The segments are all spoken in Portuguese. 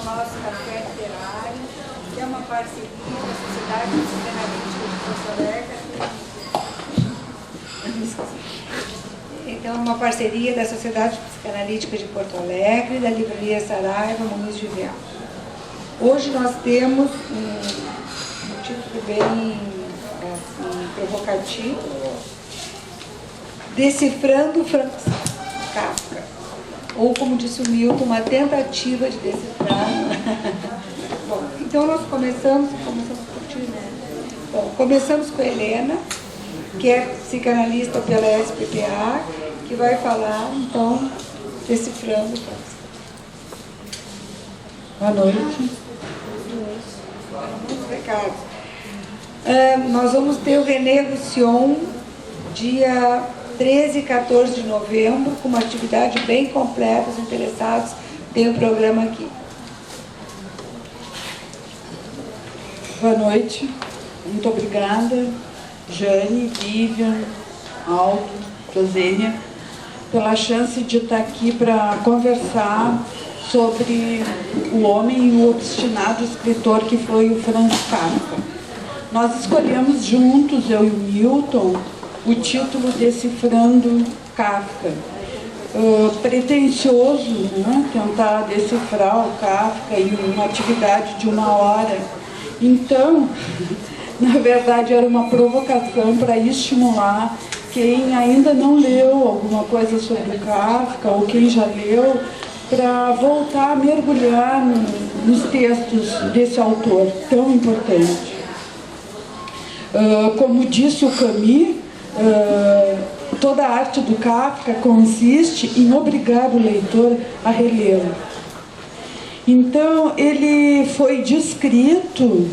ao nosso café literário, que é uma parceria da Sociedade Psicanalítica de Porto Alegre. Então, uma parceria da Sociedade Psicanalítica de Porto Alegre e da Livraria Saraiva Muniz de Vial. Hoje nós temos um título bem assim, provocativo: Decifrando Franz Kafka. Ou, como disse o Milton, uma tentativa de decifrar. Bom, então nós começamos por ti, né? Bom, começamos com a Helena, que é psicanalista pela SPPA, que vai falar, então, decifrando Franz. Boa noite. Muitos recados. Nós vamos ter o René Roussillon, dia 13 e 14 de novembro, com uma atividade bem completa. Os interessados têm o programa aqui. Boa noite. Muito obrigada, Jane, Vivian, Aldo, Josênia, pela chance de estar aqui para conversar sobre o homem e o obstinado escritor que foi o Franz Kafka. Nós escolhemos juntos, eu e o Milton, o título Decifrando Kafka. Pretensioso, né? Tentar decifrar o Kafka em uma atividade de 1 hora. Então, na verdade, era uma provocação para estimular quem ainda não leu alguma coisa sobre o Kafka, ou quem já leu, para voltar a mergulhar nos textos desse autor tão importante. Como disse o Camus, toda a arte do Kafka consiste em obrigar o leitor a relê-lo. Então, ele foi descrito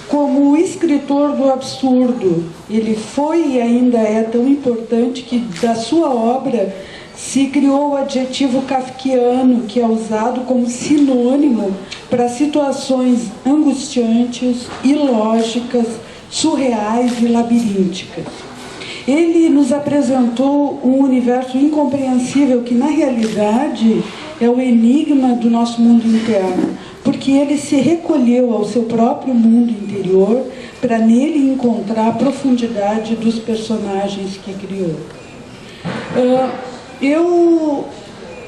como o escritor do absurdo. Ele foi e ainda é tão importante que da sua obra se criou o adjetivo kafkiano, que é usado como sinônimo para situações angustiantes, ilógicas, surreais e labirínticas. Ele nos apresentou um universo incompreensível que, na realidade, é o enigma do nosso mundo interno, porque ele se recolheu ao seu próprio mundo interior para nele encontrar a profundidade dos personagens que criou. Eu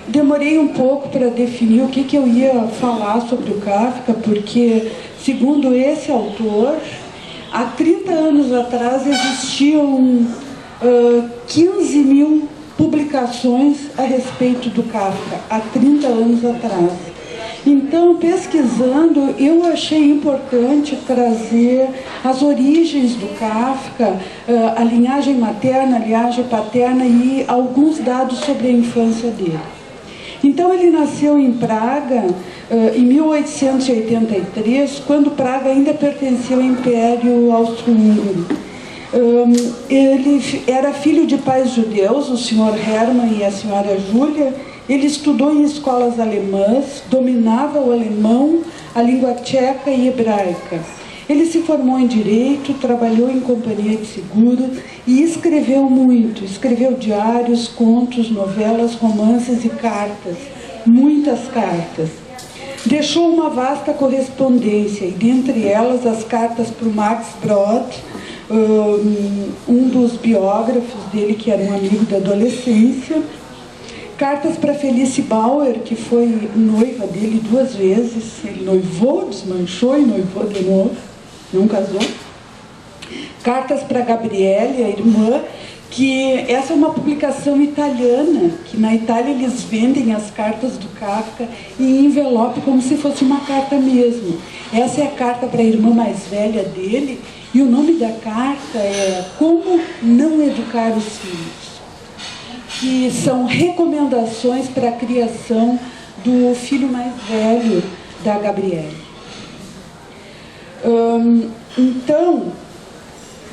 demorei um pouco para definir o que eu ia falar sobre o Kafka, porque, segundo esse autor, há 30 anos atrás existiam 15 mil publicações a respeito do Kafka, há 30 anos atrás. Então, pesquisando, eu achei importante trazer as origens do Kafka, a linhagem materna, a linhagem paterna e alguns dados sobre a infância dele. Então, ele nasceu em Praga em 1883, quando Praga ainda pertencia ao Império Austro-Húngaro. Ele era filho de pais judeus, o Sr. Hermann e a Sra. Júlia. Ele estudou em escolas alemãs, dominava o alemão, a língua tcheca e hebraica. Ele se formou em Direito, trabalhou em companhia de seguros e escreveu muito. Escreveu diários, contos, novelas, romances e cartas, muitas cartas. Deixou uma vasta correspondência, e dentre elas as cartas para o Max Brod, um dos biógrafos dele, que era um amigo da adolescência. Cartas para Felice Bauer, que foi noiva dele 2 vezes. Ele noivou, desmanchou e noivou de novo, não casou. Cartas para Gabriele, a irmã, que essa é uma publicação italiana, que na Itália eles vendem as cartas do Kafka em envelope como se fosse uma carta mesmo. Essa é a carta para a irmã mais velha dele, e o nome da carta é Como Não Educar os Filhos, que são recomendações para a criação do filho mais velho da Gabriele. Então,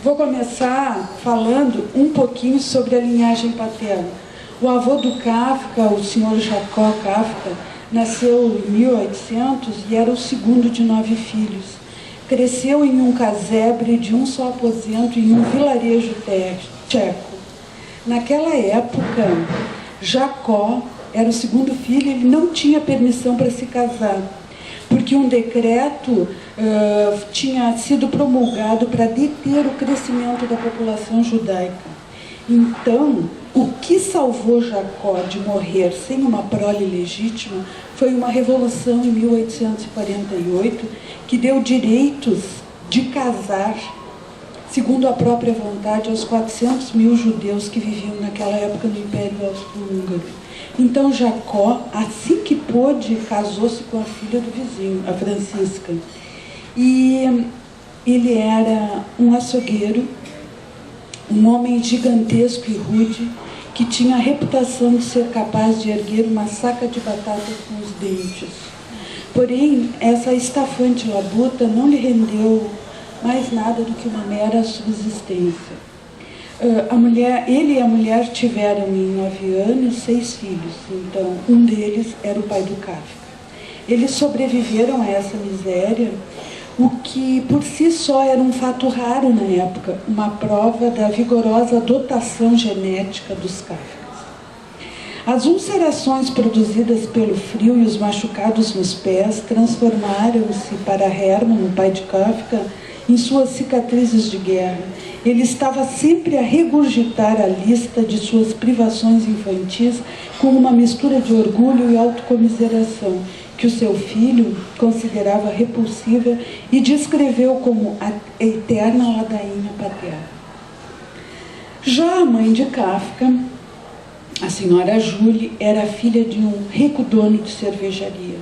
vou começar falando um pouquinho sobre a linhagem paterna. O avô do Kafka, o Sr. Jacó Kafka, nasceu em 1800 e era o segundo de 9 filhos. Cresceu em um casebre de um só aposento em um vilarejo tcheco. Naquela época, Jacó era o segundo filho, ele não tinha permissão para se casar, que um decreto tinha sido promulgado para deter o crescimento da população judaica. Então, o que salvou Jacó de morrer sem uma prole legítima foi uma revolução em 1848 que deu direitos de casar, segundo a própria vontade, aos 400 mil judeus que viviam naquela época no Império Austro-Húngaro. Então Jacó, assim que pôde, casou-se com a filha do vizinho, a Francisca. E ele era um açougueiro, um homem gigantesco e rude, que tinha a reputação de ser capaz de erguer uma saca de batatas com os dentes. Porém, essa estafante labuta não lhe rendeu mais nada do que uma mera subsistência. Ele e a mulher tiveram em 9 anos 6 filhos, então um deles era o pai do Kafka. Eles sobreviveram a essa miséria, o que por si só era um fato raro na época, uma prova da vigorosa dotação genética dos Kafkas. As ulcerações produzidas pelo frio e os machucados nos pés transformaram-se para Hermann, o pai de Kafka, em suas cicatrizes de guerra. Ele estava sempre a regurgitar a lista de suas privações infantis com uma mistura de orgulho e autocomiseração, que o seu filho considerava repulsiva e descreveu como a eterna ladainha paterna. Já a mãe de Kafka, a senhora Julie, era filha de um rico dono de cervejaria.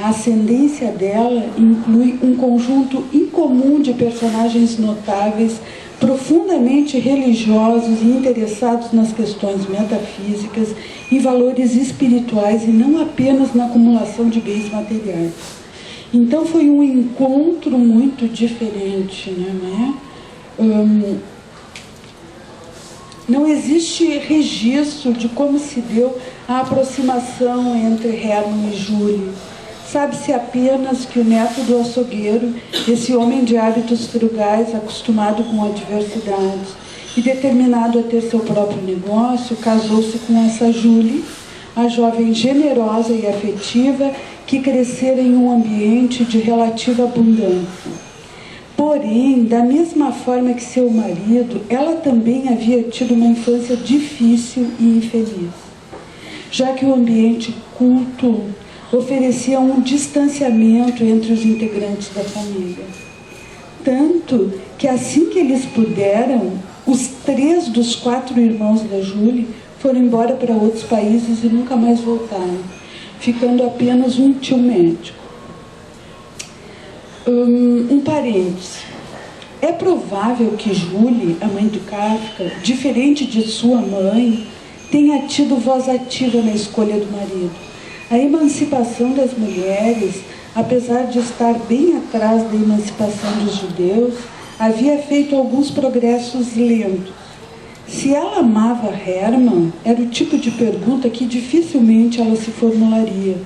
A ascendência dela inclui um conjunto incomum de personagens notáveis, profundamente religiosos e interessados nas questões metafísicas e valores espirituais e não apenas na acumulação de bens materiais. Então foi um encontro muito diferente, né? Não existe registro de como se deu a aproximação entre Hermann e Julie. Sabe-se apenas que o neto do açougueiro, esse homem de hábitos frugais, acostumado com adversidades e determinado a ter seu próprio negócio, casou-se com essa Julie, a jovem generosa e afetiva que crescera em um ambiente de relativa abundância. Porém, da mesma forma que seu marido, ela também havia tido uma infância difícil e infeliz, já que o ambiente culto oferecia um distanciamento entre os integrantes da família. Tanto que assim que eles puderam, os 3 dos 4 irmãos da Julie foram embora para outros países e nunca mais voltaram, ficando apenas um tio médico. Um parêntese. É provável que Julie, a mãe do Kafka, diferente de sua mãe, tenha tido voz ativa na escolha do marido. A emancipação das mulheres, apesar de estar bem atrás da emancipação dos judeus, havia feito alguns progressos lentos. Se ela amava Hermann, era o tipo de pergunta que dificilmente ela se formularia,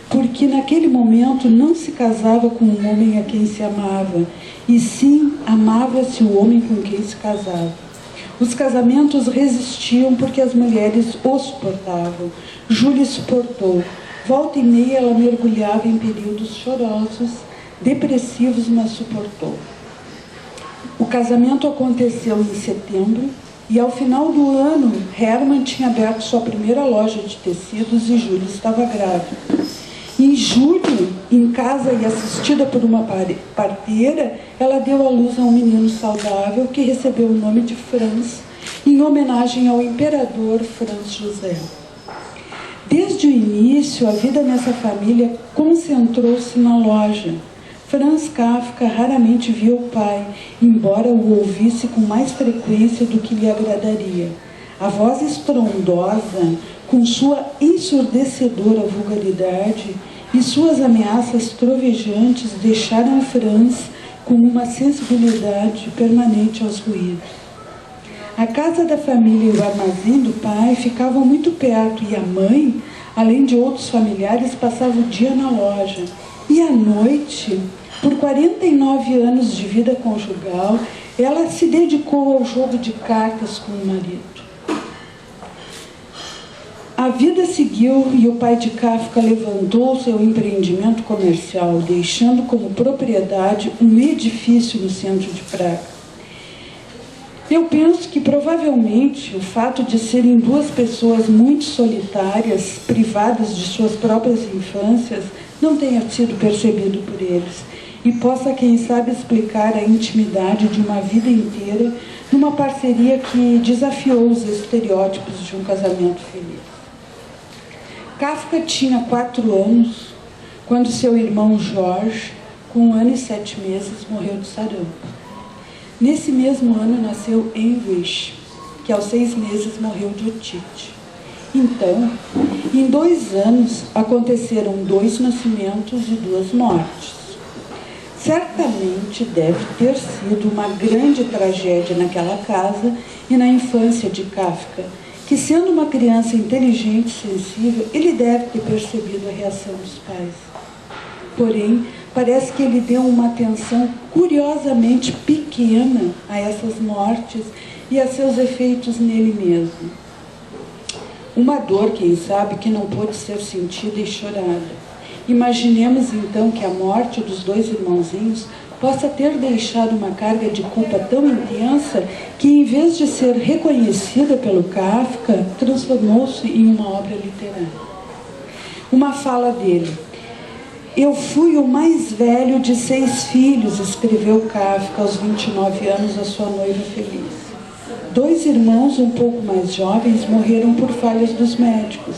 porque naquele momento não se casava com um homem a quem se amava, e sim amava-se o homem com quem se casava. Os casamentos resistiam porque as mulheres os suportavam. Julie suportou. Volta e meia ela mergulhava em períodos chorosos, depressivos, mas suportou. O casamento aconteceu em setembro e ao final do ano, Hermann tinha aberto sua primeira loja de tecidos e Julie estava grávida. Em julho, em casa e assistida por uma parteira, ela deu à luz a um menino saudável que recebeu o nome de Franz, em homenagem ao imperador Franz José. Desde o início, a vida nessa família concentrou-se na loja. Franz Kafka raramente via o pai, embora o ouvisse com mais frequência do que lhe agradaria. A voz estrondosa, com sua ensurdecedora vulgaridade e suas ameaças trovejantes, deixaram Franz com uma sensibilidade permanente aos ruídos. A casa da família e o armazém do pai ficavam muito perto e a mãe, além de outros familiares, passava o dia na loja. E à noite, por 49 anos de vida conjugal, ela se dedicou ao jogo de cartas com o marido. A vida seguiu e o pai de Kafka levantou seu empreendimento comercial, deixando como propriedade um edifício no centro de Praga. Eu penso que provavelmente o fato de serem duas pessoas muito solitárias, privadas de suas próprias infâncias, não tenha sido percebido por eles e possa, quem sabe, explicar a intimidade de uma vida inteira numa parceria que desafiou os estereótipos de um casamento feliz. Kafka tinha 4 anos quando seu irmão Jorge, com 1 ano e 7 meses, morreu de sarampo. Nesse mesmo ano nasceu Heinrich, que aos 6 meses morreu de otite. Então, em 2 anos, aconteceram 2 nascimentos e 2 mortes. Certamente deve ter sido uma grande tragédia naquela casa e na infância de Kafka, que, sendo uma criança inteligente e sensível, ele deve ter percebido a reação dos pais. Porém, parece que ele deu uma atenção curiosamente pequena a essas mortes e a seus efeitos nele mesmo. Uma dor, quem sabe, que não pôde ser sentida e chorada. Imaginemos então que a morte dos 2 irmãozinhos possa ter deixado uma carga de culpa tão intensa que, em vez de ser reconhecida pelo Kafka, transformou-se em uma obra literária. Uma fala dele: "Eu fui o mais velho de 6 filhos", escreveu Kafka aos 29 anos à sua noiva feliz. 2 irmãos um pouco mais jovens morreram por falhas dos médicos.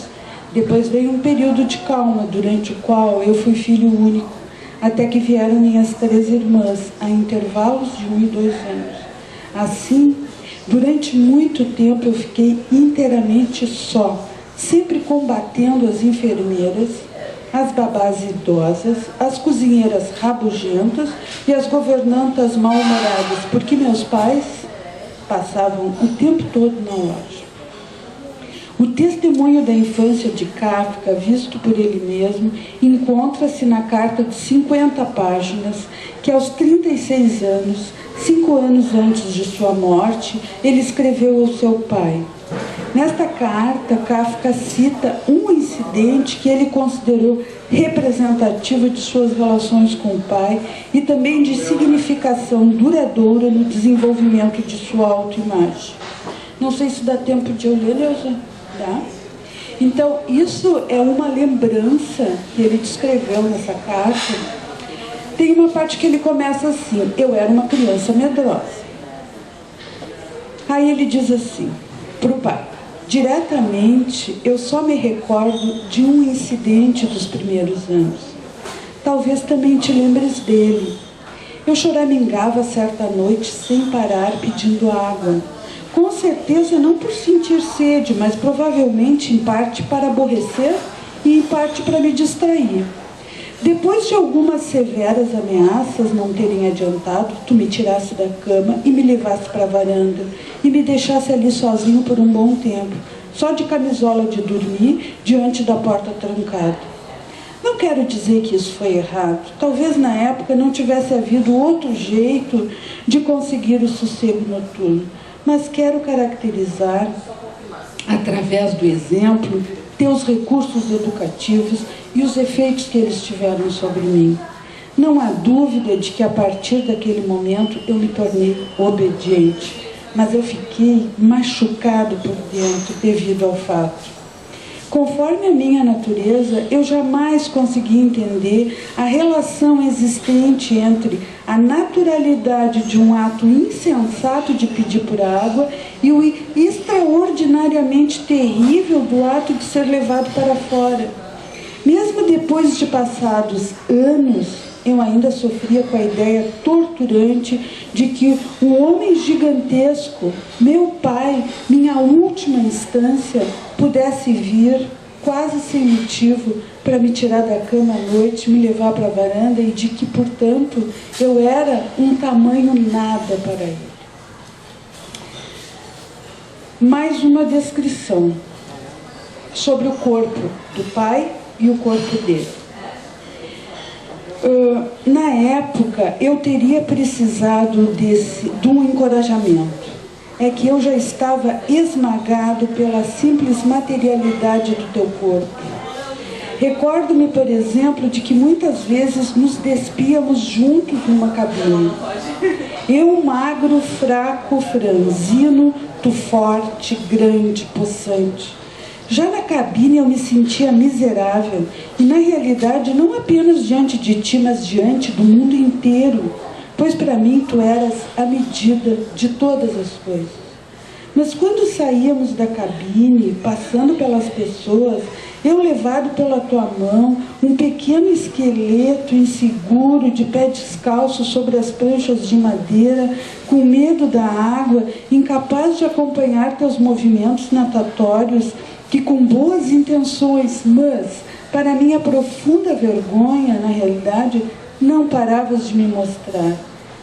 Depois veio um período de calma, durante o qual eu fui filho único, até que vieram minhas 3 irmãs, a intervalos de 1 e 2 anos. Assim, durante muito tempo eu fiquei inteiramente só, sempre combatendo as enfermeiras, as babás idosas, as cozinheiras rabugentas e as governantas mal-humoradas, porque meus pais passavam o tempo todo na loja. O testemunho da infância de Kafka, visto por ele mesmo, encontra-se na carta de 50 páginas que, aos 36 anos, 5 anos antes de sua morte, ele escreveu ao seu pai. Nesta carta, Kafka cita um incidente que ele considerou representativo de suas relações com o pai e também de significação duradoura no desenvolvimento de sua autoimagem. Não sei se dá tempo de eu ler, Neuza. Tá? Então, isso é uma lembrança que ele descreveu nessa carta. Tem uma parte que ele começa assim: "Eu era uma criança medrosa". Aí ele diz assim para o pai: "Diretamente, eu só me recordo de um incidente dos primeiros anos. Talvez também te lembres dele. Eu choramingava certa noite sem parar pedindo água. Com certeza não por sentir sede, mas provavelmente em parte para aborrecer e em parte para me distrair. Depois de algumas severas ameaças não terem adiantado, tu me tirasse da cama e me levasse para a varanda e me deixasse ali sozinho por um bom tempo, só de camisola de dormir, diante da porta trancada. Não quero dizer que isso foi errado. Talvez na época não tivesse havido outro jeito de conseguir o sossego noturno. Mas quero caracterizar, através do exemplo, teus recursos educativos e os efeitos que eles tiveram sobre mim. Não há dúvida de que a partir daquele momento eu me tornei obediente, mas eu fiquei machucado por dentro devido ao fato. Conforme a minha natureza, eu jamais consegui entender a relação existente entre a naturalidade de um ato insensato de pedir por água e o extraordinariamente terrível do ato de ser levado para fora. Mesmo depois de passados anos, eu ainda sofria com a ideia torturante de que um homem gigantesco, meu pai, minha última instância, pudesse vir, quase sem motivo, para me tirar da cama à noite, me levar para a varanda e de que, portanto, eu era um tamanho nada para ele. Mais uma descrição sobre o corpo do pai e o corpo dele. Na época, eu teria precisado de um encorajamento. é que eu já estava esmagado pela simples materialidade do teu corpo. Recordo-me, por exemplo, de que muitas vezes nos despíamos juntos numa cabine. Eu magro, fraco, franzino, tu forte, grande, possante. Já na cabine eu me sentia miserável, e na realidade não apenas diante de ti, mas diante do mundo inteiro, pois para mim tu eras a medida de todas as coisas. Mas quando saíamos da cabine, passando pelas pessoas, eu levado pela tua mão, um pequeno esqueleto inseguro, de pé descalço sobre as pranchas de madeira, com medo da água, incapaz de acompanhar teus movimentos natatórios, que com boas intenções, mas, para minha profunda vergonha, na realidade, não paravas de me mostrar.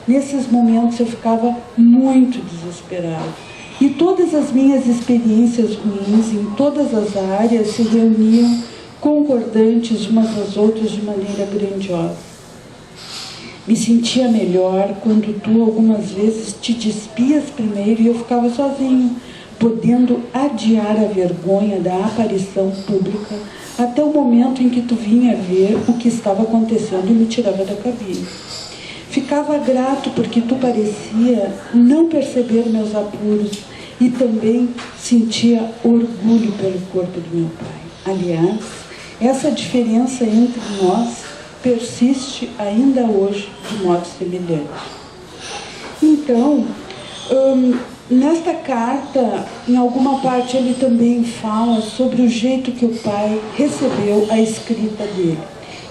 Nesses momentos eu ficava muito desesperado. E todas as minhas experiências ruins, em todas as áreas, se reuniam concordantes umas às outras de maneira grandiosa. Me sentia melhor quando tu, algumas vezes, te despias primeiro e eu ficava sozinho, podendo adiar a vergonha da aparição pública até o momento em que tu vinha ver o que estava acontecendo e me tirava da cabine. Ficava grato porque tu parecia não perceber meus apuros e também sentia orgulho pelo corpo do meu pai. Aliás, essa diferença entre nós persiste ainda hoje de modo semelhante. Então, nesta carta, em alguma parte, ele também fala sobre o jeito que o pai recebeu a escrita dele.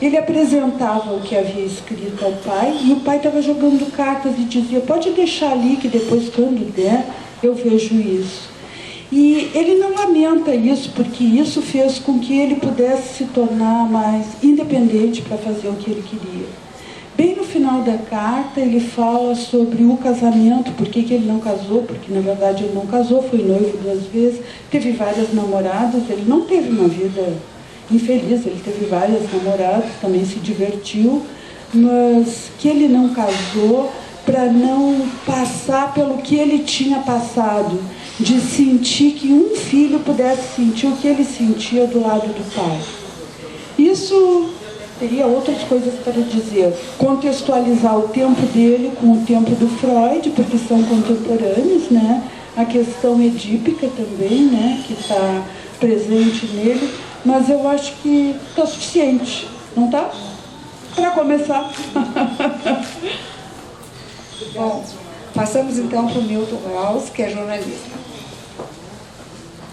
Ele apresentava o que havia escrito ao pai e o pai estava jogando cartas e dizia: pode deixar ali que depois, quando der, eu vejo isso. E ele não lamenta isso, porque isso fez com que ele pudesse se tornar mais independente para fazer o que ele queria. Bem no final da carta, ele fala sobre o casamento, por que ele não casou, porque na verdade ele não casou, foi noivo 2 vezes, teve várias namoradas, ele não teve uma vida infeliz, ele teve várias namoradas, também se divertiu, mas que ele não casou para não passar pelo que ele tinha passado, de sentir que um filho pudesse sentir o que ele sentia do lado do pai. Isso teria outras coisas para dizer, contextualizar o tempo dele com o tempo do Freud, porque são contemporâneos, né? A questão edípica também, né? Que está presente nele, mas eu acho que está suficiente, não está? Para começar. Bom, passamos então para o Milton Raus, que é jornalista.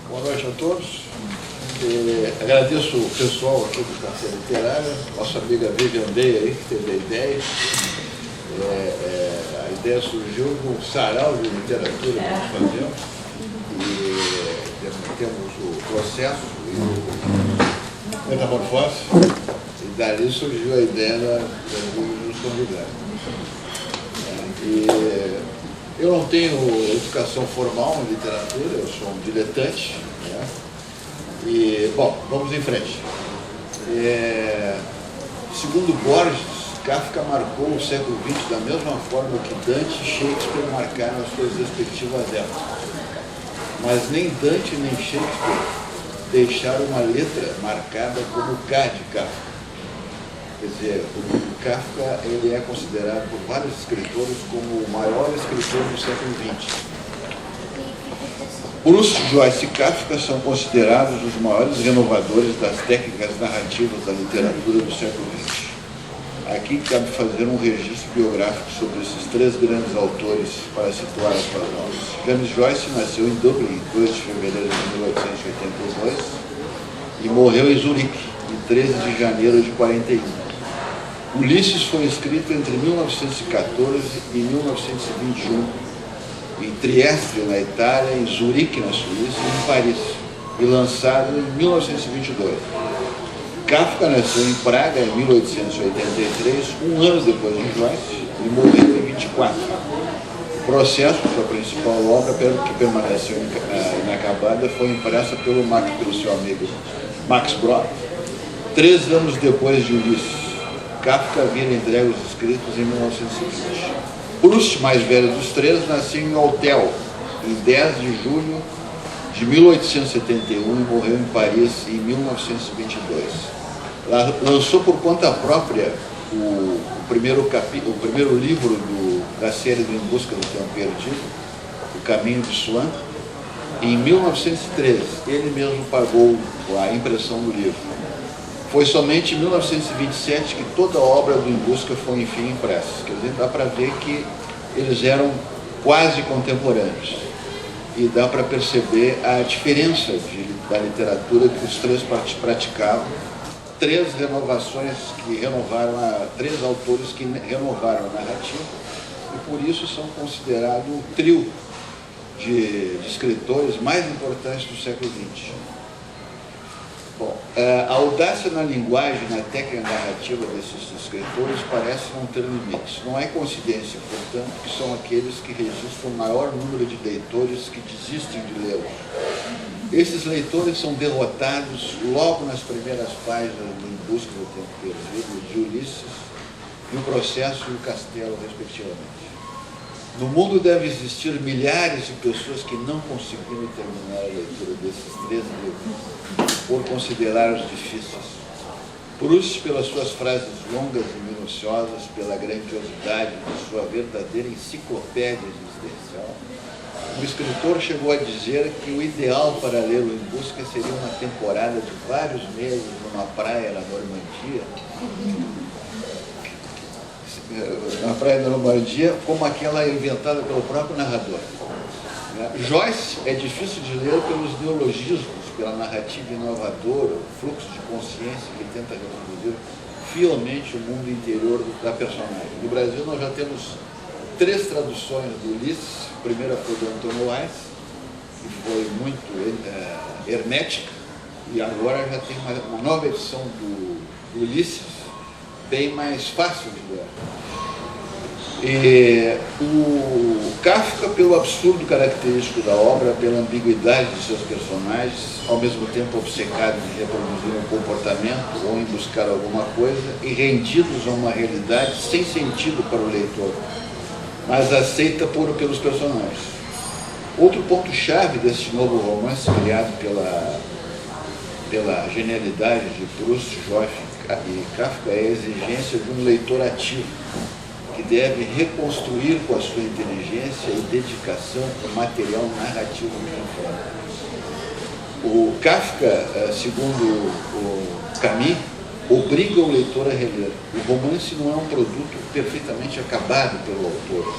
Boa noite a todos. Agradeço o pessoal aqui do Café Literário, nossa amiga Vivian Day aí, que teve a ideia. A ideia surgiu no sarau de literatura que nós fazemos. E temos o processo e o metamorfose. E dali surgiu a ideia dos convidados. Eu não tenho educação formal em literatura, eu sou um diletante, né? E, bom, vamos em frente. Segundo Borges, Kafka marcou o século XX da mesma forma que Dante e Shakespeare marcaram as suas respectivas épocas. Mas nem Dante nem Shakespeare deixaram uma letra marcada como K de Kafka. Quer dizer, o Kafka ele é considerado por vários escritores como o maior escritor do século XX. Proust, Joyce e Kafka são considerados os maiores renovadores das técnicas narrativas da literatura do século XX. Aqui cabe fazer um registro biográfico sobre esses 3 grandes autores para situar as palavras. James Joyce nasceu em Dublin, em 2 de fevereiro de 1882 e morreu em Zurique, em 13 de janeiro de 41. Ulisses foi escrito entre 1914 e 1921, em Trieste, na Itália, em Zurique, na Suíça e em Paris, e lançado em 1922. Kafka nasceu em Praga em 1883, 1 ano depois de Joyce, e morreu em 24. O Processo, sua principal obra, que permaneceu inacabada, foi impressa pelo seu amigo Max Brod, 3 anos depois de Ulisses. Kafka havia entregue os escritos em 1920. Proust, mais velho dos 3, nasceu em Oltel, em 10 de julho de 1871 e morreu em Paris em 1922. Lançou por conta própria o primeiro livro da série do Em Busca do Tempo Perdido, O Caminho de Swan, em 1913. Ele mesmo pagou a impressão do livro. Foi somente em 1927 que toda a obra do Em Busca foi, enfim, impressa. Quer dizer, dá para ver que eles eram quase contemporâneos. E dá para perceber a diferença da literatura que os três praticavam. Três renovações que renovaram, três autores que renovaram a narrativa, e por isso são considerados o trio de escritores mais importantes do século XX. Bom, a audácia na linguagem, na técnica narrativa desses escritores parece não ter limites. Não é coincidência, portanto, que são aqueles que registram o maior número de leitores que desistem de lê-los. Esses leitores são derrotados logo nas primeiras páginas do Em Busca do Tempo Perdido, de Ulisses, e o Processo e o Castelo, respectivamente. No mundo deve existir milhares de pessoas que não conseguiram terminar a leitura desses três livros, por considerá-los difíceis. Proust, pelas suas frases longas e minuciosas, pela grandiosidade de sua verdadeira enciclopédia existencial, o escritor chegou a dizer que o ideal para lê-lo Em Busca seria uma temporada de vários meses numa praia na Normandia, como aquela inventada pelo próprio narrador. Joyce é difícil de ler pelos neologismos, pela narrativa inovadora, o fluxo de consciência que tenta reproduzir fielmente o mundo interior da personagem. No Brasil nós já temos 3 traduções do Ulisses. A primeira foi do Antônio Weiss, que foi muito hermética, e agora já tem uma nova edição do Ulisses, bem mais fácil de ler. E o Kafka, pelo absurdo característico da obra, pela ambiguidade de seus personagens, ao mesmo tempo obcecados em reproduzir um comportamento ou em buscar alguma coisa, e rendidos a uma realidade sem sentido para o leitor, mas aceita pelos personagens. Outro ponto-chave desse novo romance, criado pela genialidade de Proust, Joyce e Kafka, é a exigência de um leitor ativo, que deve reconstruir com a sua inteligência e dedicação o material narrativo que enfrenta. O Kafka, segundo o Camus, obriga o leitor a reler. O romance não é um produto perfeitamente acabado pelo autor,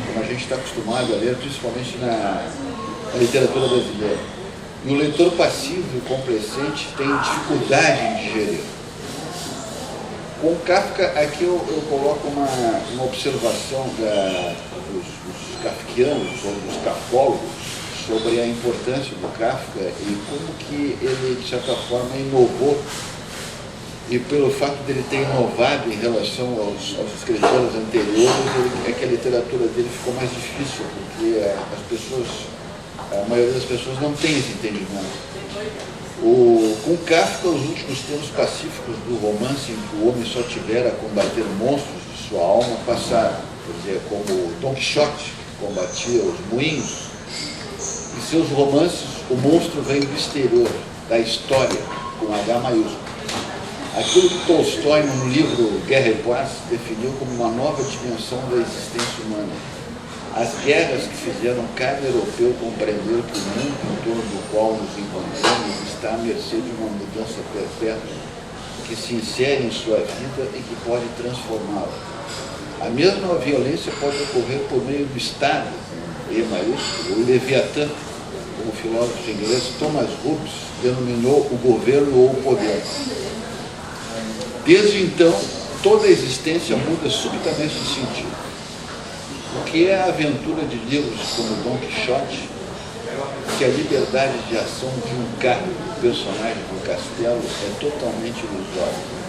como a gente está acostumado a ler, principalmente na literatura brasileira. E o leitor passivo e complacente tem dificuldade em digerir. Com Kafka, aqui eu coloco uma observação dos kafkianos, ou dos kafólogos, sobre a importância do Kafka e como que ele, de certa forma, inovou. E pelo fato de ele ter inovado em relação aos escritores anteriores, é que a literatura dele ficou mais difícil, porque a maioria das pessoas não tem esse entendimento. Com Kafka, os últimos tempos pacíficos do romance, em que o homem só tivera a combater monstros de sua alma, passaram. Quer dizer, como Don Quixote, que combatia os moinhos. Em seus romances, o monstro vem do exterior, da história, com H maiúsculo. Aquilo que Tolstói, no livro Guerra e Paz, definiu como uma nova dimensão da existência humana. As guerras que fizeram cada europeu compreender que o mundo em torno do qual nos encontramos está à mercê de uma mudança perpétua que se insere em sua vida e que pode transformá-la. A mesma violência pode ocorrer por meio do Estado, E maiúsculo, o Leviatã, como o filósofo inglês Thomas Hobbes denominou o governo ou o poder. Desde então, toda a existência muda subitamente de sentido. O que é a aventura de livros como Don Quixote, que a liberdade de ação de um carro, personagem do castelo, é totalmente ilusória.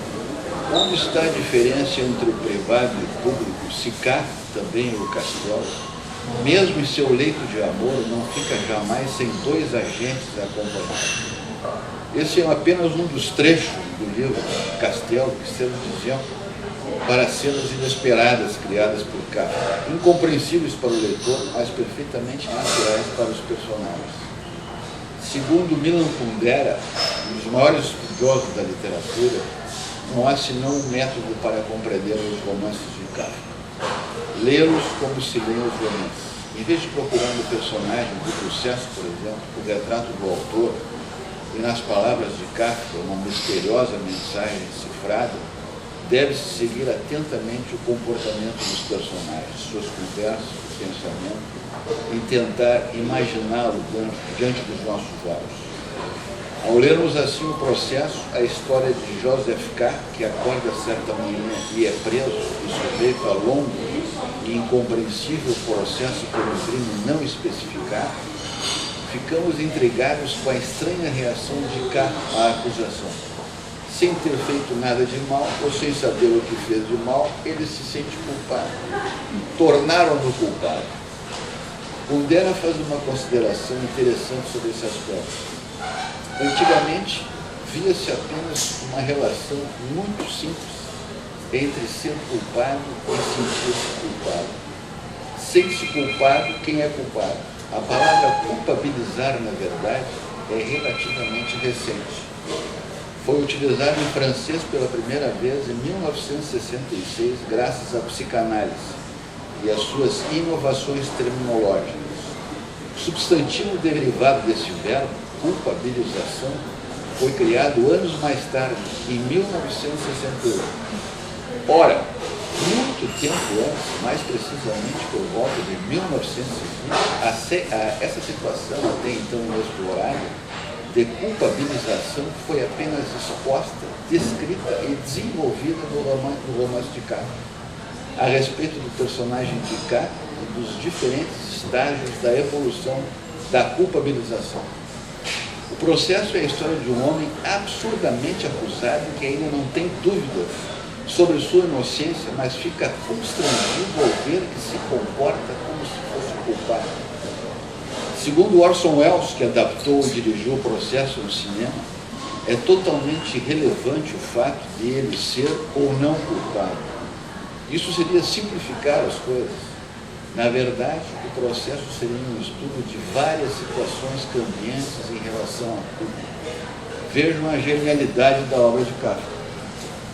Onde está a diferença entre o privado e o público, se Kafka também o castelo, mesmo em seu leito de amor, não fica jamais sem 2 agentes acompanhados? Esse é apenas um dos trechos do livro Castelo, que serve de exemplo para cenas inesperadas criadas por Kafka, incompreensíveis para o leitor, mas perfeitamente naturais para os personagens. Segundo Milan Kundera, um dos maiores estudiosos da literatura, não há senão um método para compreender os romances de Kafka: lê-los como se lê os romances. Em vez de procurar no personagem do processo, por exemplo, o retrato do autor, e nas palavras de Kafka uma misteriosa mensagem cifrada, deve-se seguir atentamente o comportamento dos personagens, suas conversas, pensamento, e tentar imaginá-lo diante dos nossos olhos. Ao lermos assim o processo, a história de Joseph K., que acorda certa manhã e é preso e sujeito a longo e incompreensível processo por um crime não especificado, ficamos intrigados com a estranha reação de K. à acusação. Sem ter feito nada de mal, ou sem saber o que fez de mal, ele se sente culpado. Tornaram-no culpado. Kundera faz uma consideração interessante sobre esse aspecto. Antigamente, via-se apenas uma relação muito simples entre ser culpado e sentir-se culpado. Sente-se culpado quem é culpado. A palavra culpabilizar, na verdade, é relativamente recente. Foi utilizado em francês pela primeira vez em 1966, graças à psicanálise e às suas inovações terminológicas. O substantivo derivado desse verbo, culpabilização, foi criado anos mais tarde, em 1968. Ora, muito tempo antes, mais precisamente por volta de 1920, essa situação até então inexplorada de culpabilização foi apenas exposta, descrita e desenvolvida no romance de Kafka, a respeito do personagem de Kafka e dos diferentes estágios da evolução da culpabilização. O processo é a história de um homem absurdamente acusado que ainda não tem dúvidas sobre sua inocência, mas fica constrangido ao ver que se comporta como se fosse culpado. Segundo Orson Welles, que adaptou e dirigiu o processo no cinema, é totalmente irrelevante o fato de ele ser ou não culpado. Isso seria simplificar as coisas. Na verdade, o processo seria um estudo de várias situações cambiantes em relação à culpa. Vejam a genialidade da obra de Kafka.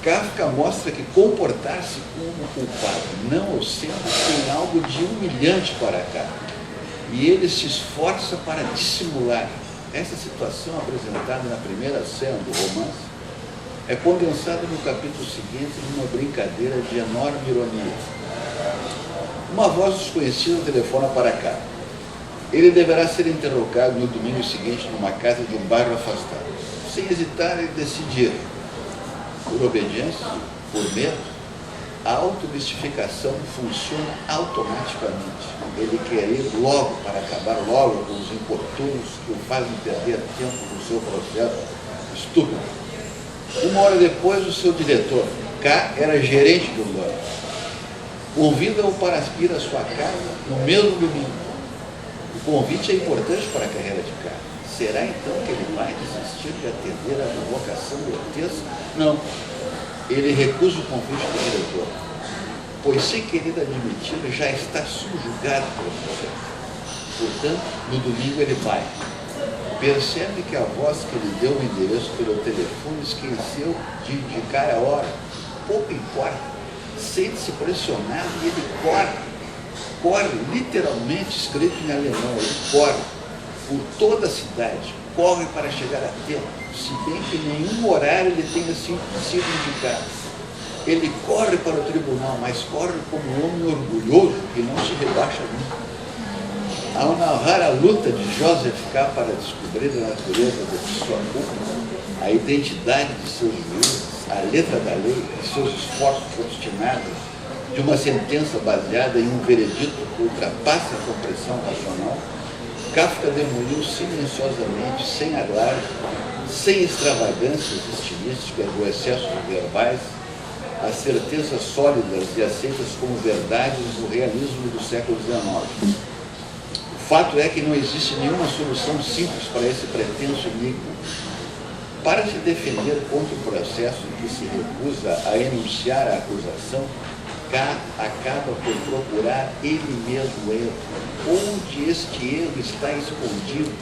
Kafka mostra que comportar-se como culpado, não ou sempre, tem algo de humilhante para Kafka. E ele se esforça para dissimular. Essa situação apresentada na primeira cena do romance é condensada no capítulo seguinte numa brincadeira de enorme ironia. Uma voz desconhecida telefona para cá. Ele deverá ser interrogado no domingo seguinte numa casa de um bairro afastado. Sem hesitar, ele decide ir. Por obediência, por medo, a automistificação funciona automaticamente. Ele quer ir logo para acabar logo com os importunos que o fazem perder tempo no seu processo estúpido. Uma hora depois, o seu diretor, K, era gerente do banco. Convida-o para ir à sua casa no mesmo domingo. O convite é importante para a carreira de K. Será então que ele vai desistir de atender à provocação grotesca? Não. Ele recusa o convite do diretor, pois, sem querer admitir, já está subjugado pelo processo. Portanto, no domingo ele vai. Percebe que a voz que lhe deu o endereço pelo telefone esqueceu de indicar a hora. Pouco importa. Sente-se pressionado e ele corre, literalmente escrito em alemão, ele corre por toda a cidade, corre para chegar a tempo, se bem que nenhum horário ele tenha sido indicado. Ele corre para o tribunal, mas corre como um homem orgulhoso que não se rebaixa nunca. Ao narrar a luta de Joseph K. para descobrir a natureza de sua culpa, a identidade de seus juízes, a letra da lei e seus esforços obstinados de uma sentença baseada em um veredito que ultrapassa a compreensão racional, Kafka demoliu silenciosamente, sem alarde, sem extravagâncias estilísticas ou excessos verbais, as certezas sólidas e aceitas como verdades do realismo do século XIX. O fato é que não existe nenhuma solução simples para esse pretenso enigma. Para se defender contra o processo que se recusa a enunciar a acusação, K acaba por procurar ele mesmo o erro. Onde este erro está escondido?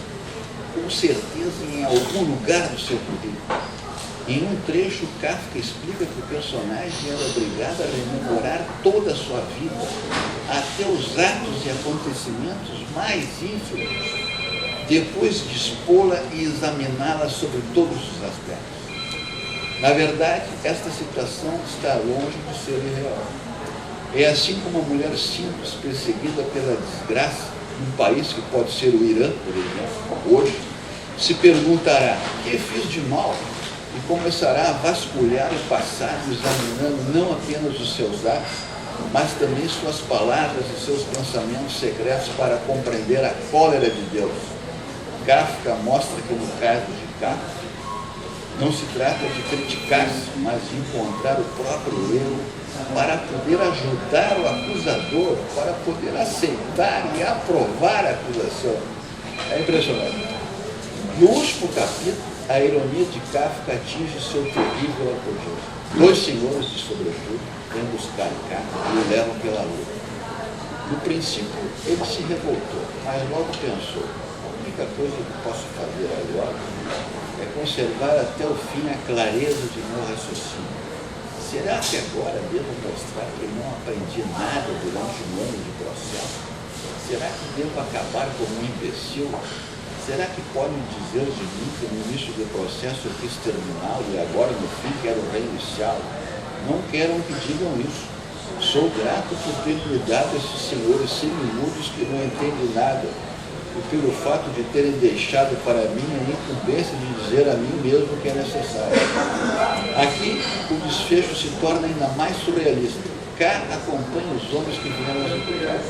Com certeza em algum lugar do seu currículo. Em um trecho, Kafka explica que o personagem era obrigado a rememorar toda a sua vida, até os atos e acontecimentos mais ínfimos, depois de expô-la e examiná-la sobre todos os aspectos. Na verdade, esta situação está longe de ser irreal. É assim como uma mulher simples, perseguida pela desgraça, num país que pode ser o Irã, por exemplo, hoje, se perguntará: o que fiz de mal? E começará a vasculhar o passado, examinando não apenas os seus atos, mas também suas palavras e seus pensamentos secretos para compreender a cólera de Deus. Kafka mostra que no caso de Kafka, não se trata de criticar-se, mas de encontrar o próprio erro para poder ajudar o acusador, para poder aceitar e aprovar a acusação. É impressionante. No último capítulo, a ironia de Kafka atinge seu terrível apogeu. Dois senhores de sobretudo vêm buscar Kafka e o levam pela rua. No princípio, ele se revoltou, mas logo pensou: a única coisa que posso fazer agora é conservar até o fim a clareza de meu raciocínio. Será que agora devo mostrar que não aprendi nada durante um ano de processo? Será que devo acabar como um imbecil? Será que podem dizer de mim que no início do processo eu quis terminá-lo e agora no fim quero reiniciá-lo? Não quero que digam isso. Sou grato por ter me dado esses senhores semimudos que não entendem nada, e pelo fato de terem deixado para mim a incumbência de dizer a mim mesmo o que é necessário. Aqui, o desfecho se torna ainda mais surrealista. K acompanha os homens que vieram executar.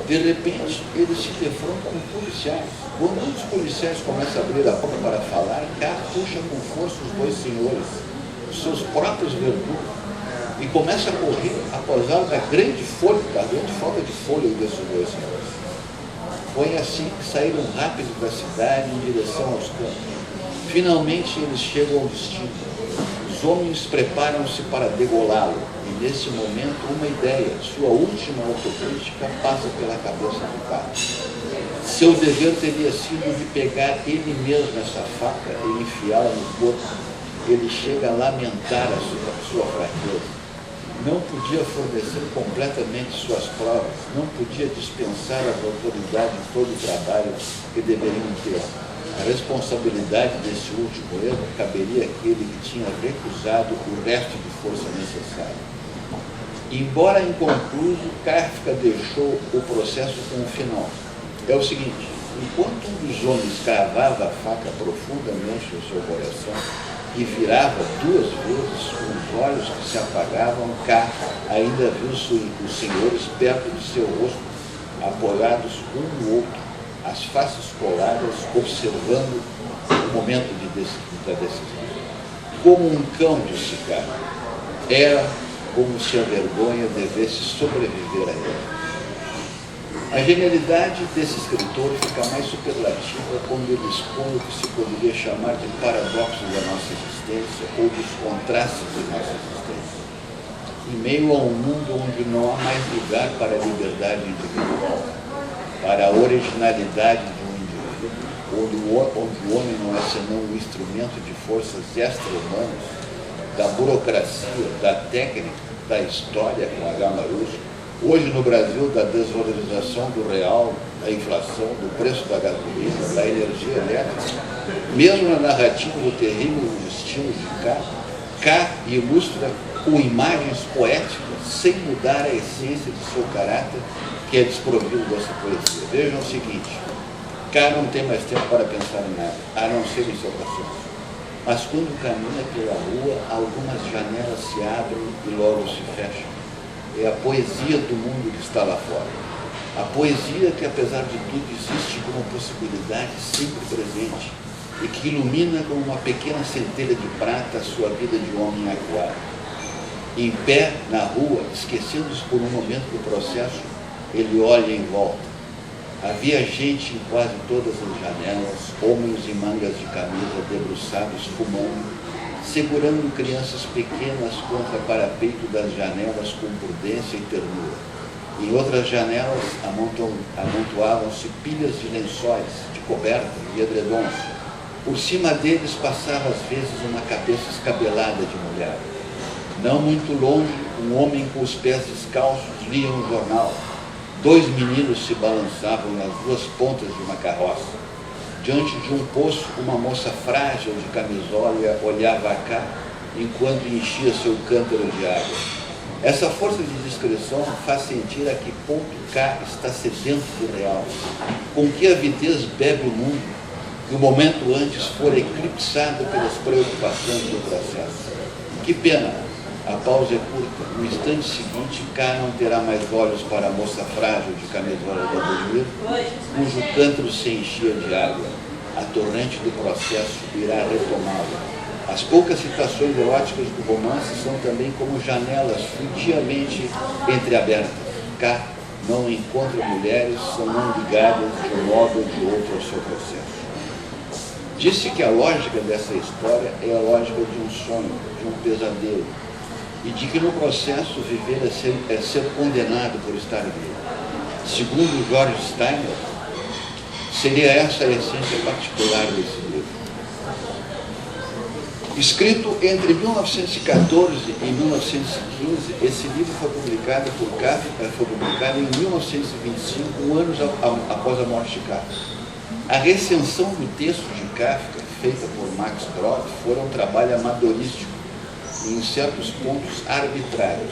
De repente, eles se defrontam com policiais. Quando um dos policiais começa a abrir a boca para falar, K puxa com força os dois senhores, os seus próprios verdugos, e começa a correr, apesar da grande falta de fôlego desses dois senhores. Foi assim que saíram rápido da cidade em direção aos campos. Finalmente eles chegam ao destino. Os homens preparam-se para degolá-lo, e nesse momento uma ideia, sua última autocrítica, passa pela cabeça do cara. Seu dever teria sido de pegar ele mesmo essa faca e enfiá-la no corpo. Ele chega a lamentar a sua fraqueza. Não podia fornecer completamente suas provas, não podia dispensar as autoridades de todo o trabalho que deveriam ter. A responsabilidade desse último erro caberia àquele que tinha recusado o resto de força necessária. Embora inconcluso, Kafka deixou o processo com um final. É o seguinte: enquanto um dos homens cravava a faca profundamente no seu coração e virava duas vezes com os olhos que se apagavam, K ainda viu os senhores perto de seu rosto, apoiados um no outro, as faces coladas, observando o momento da decisão. Como um cão, disse K, era como se a vergonha devesse sobreviver a ele. A genialidade desse escritor fica mais superlativa quando ele expõe o que se poderia chamar de paradoxos da nossa existência ou dos contrastes de nossa existência. Em meio a um mundo onde não há mais lugar para a liberdade individual, para a originalidade de um indivíduo, onde o homem não é senão um instrumento de forças extra-humanas, da burocracia, da técnica, da história com H maiúsculo, hoje no Brasil, da desvalorização do real, da inflação, do preço da gasolina, da energia elétrica, mesmo na narrativa do terrível destino de K ilustra com imagens poéticas, sem mudar a essência de seu caráter, que é desprovido dessa poesia. Vejam o seguinte: K não tem mais tempo para pensar em nada, a não ser em seu paciente. Mas quando caminha pela rua, algumas janelas se abrem e logo se fecham. É a poesia do mundo que está lá fora. A poesia que, apesar de tudo, existe como possibilidade sempre presente e que ilumina como uma pequena centelha de prata a sua vida de homem acuado. Em pé, na rua, esquecendo-se por um momento do processo, ele olha em volta. Havia gente em quase todas as janelas, homens em mangas de camisa debruçados fumando, segurando crianças pequenas contra o parapeito das janelas com prudência e ternura. Em outras janelas amontoavam-se pilhas de lençóis, de cobertas e edredons. Por cima deles passava às vezes uma cabeça escabelada de mulher. Não muito longe, um homem com os pés descalços lia um jornal. 2 meninos se balançavam nas 2 pontas de uma carroça. Diante de um poço, uma moça frágil de camisola olhava a cá, enquanto enchia seu cântaro de água. Essa força de discrição faz sentir a que ponto cá está sedento do real. Com que avidez bebe o mundo, que o momento antes fora eclipsado pelas preocupações do processo. Que pena! A pausa é curta. No instante seguinte, cá não terá mais olhos para a moça frágil de camisola da dormir, cujo cântaro se enchia de água. A torrente do processo irá retomá-lo. As poucas citações eróticas do romance são também como janelas futiamente entreabertas. Cá não encontra mulheres, são não ligadas de um modo ou de outro ao seu processo. Disse que a lógica dessa história é a lógica de um sonho, de um pesadelo, e de que no processo viver é ser condenado por estar vivo. Segundo George Steiner, seria essa a essência particular desse livro. Escrito entre 1914 e 1915, esse livro foi publicado por Kafka, foi publicado em 1925, anos após a morte de Kafka. A recensão do texto de Kafka, feita por Max Brod, foi um trabalho amadorístico e, em certos pontos, arbitrários.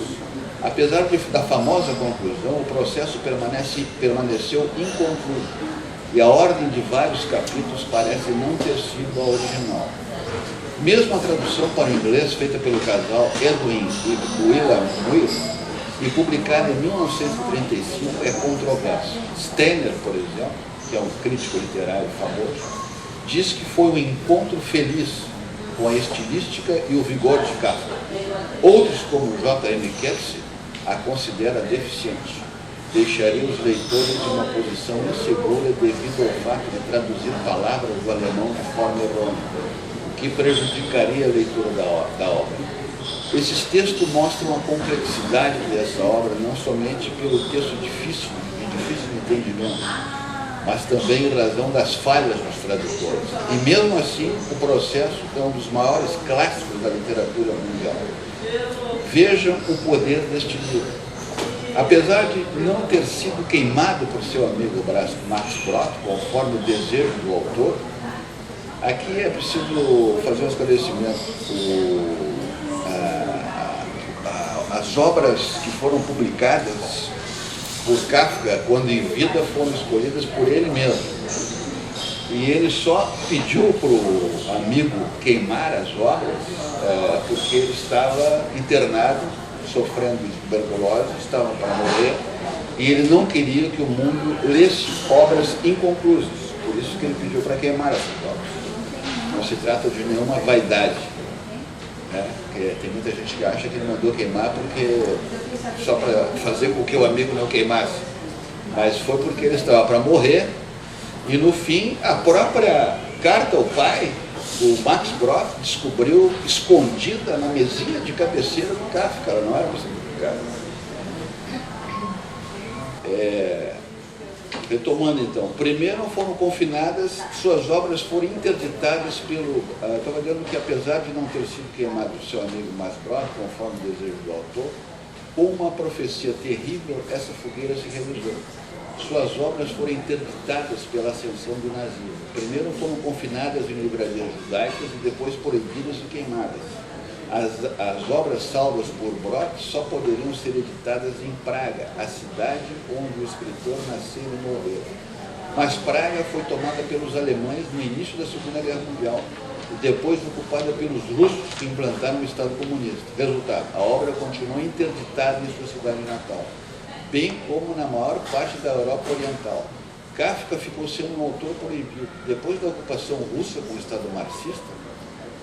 Apesar da famosa conclusão, o processo permaneceu inconcluso e a ordem de vários capítulos parece não ter sido a original. Mesmo a tradução para o inglês feita pelo casal Edwin e William Muir e publicada em 1935 é controversa. Steiner, por exemplo, que é um crítico literário famoso, diz que foi um encontro feliz com a estilística e o vigor de Kafka. Outros, como J.M. Kersey, a considera deficiente. Deixaria os leitores em uma posição insegura devido ao fato de traduzir palavras do alemão de forma errônea, o que prejudicaria a leitura da obra. Esses textos mostram a complexidade dessa obra, não somente pelo texto difícil de entendimento, mas também em razão das falhas dos tradutores. E mesmo assim, o processo é um dos maiores clássicos da literatura mundial. Vejam o poder deste livro. Apesar de não ter sido queimado por seu amigo Max Brod, conforme o desejo do autor, aqui é preciso fazer um esclarecimento. As obras que foram publicadas por Kafka, quando em vida, foram escolhidas por ele mesmo. E ele só pediu para o amigo queimar as obras porque ele estava internado, sofrendo de tuberculose, estava para morrer, e ele não queria que o mundo lesse obras inconclusas. Por isso que ele pediu para queimar essas obras. Não se trata de nenhuma vaidade. Porque tem muita gente que acha que ele mandou queimar só para fazer com que o amigo não queimasse. Mas foi porque ele estava para morrer, e no fim, a própria carta ao pai, o Max Brod descobriu escondida na mesinha de cabeceira do Kafka. Ela não era para ser publicada. Retomando então, primeiro foram confinadas, suas obras foram interditadas pelo... Estava dizendo que apesar de não ter sido queimado por seu amigo Max Brod, conforme o desejo do autor, com uma profecia terrível, essa fogueira se realizou. Suas obras foram interditadas pela ascensão do nazismo. Primeiro foram confinadas em livrarias judaicas e depois proibidas e queimadas. As obras salvas por Brod só poderiam ser editadas em Praga, a cidade onde o escritor nasceu e morreu. Mas Praga foi tomada pelos alemães no início da Segunda Guerra Mundial e depois ocupada pelos russos que implantaram o Estado comunista. Resultado, a obra continuou interditada em sua cidade natal, bem como na maior parte da Europa Oriental. Kafka ficou sendo um autor proibido. Depois da ocupação russa com o Estado marxista,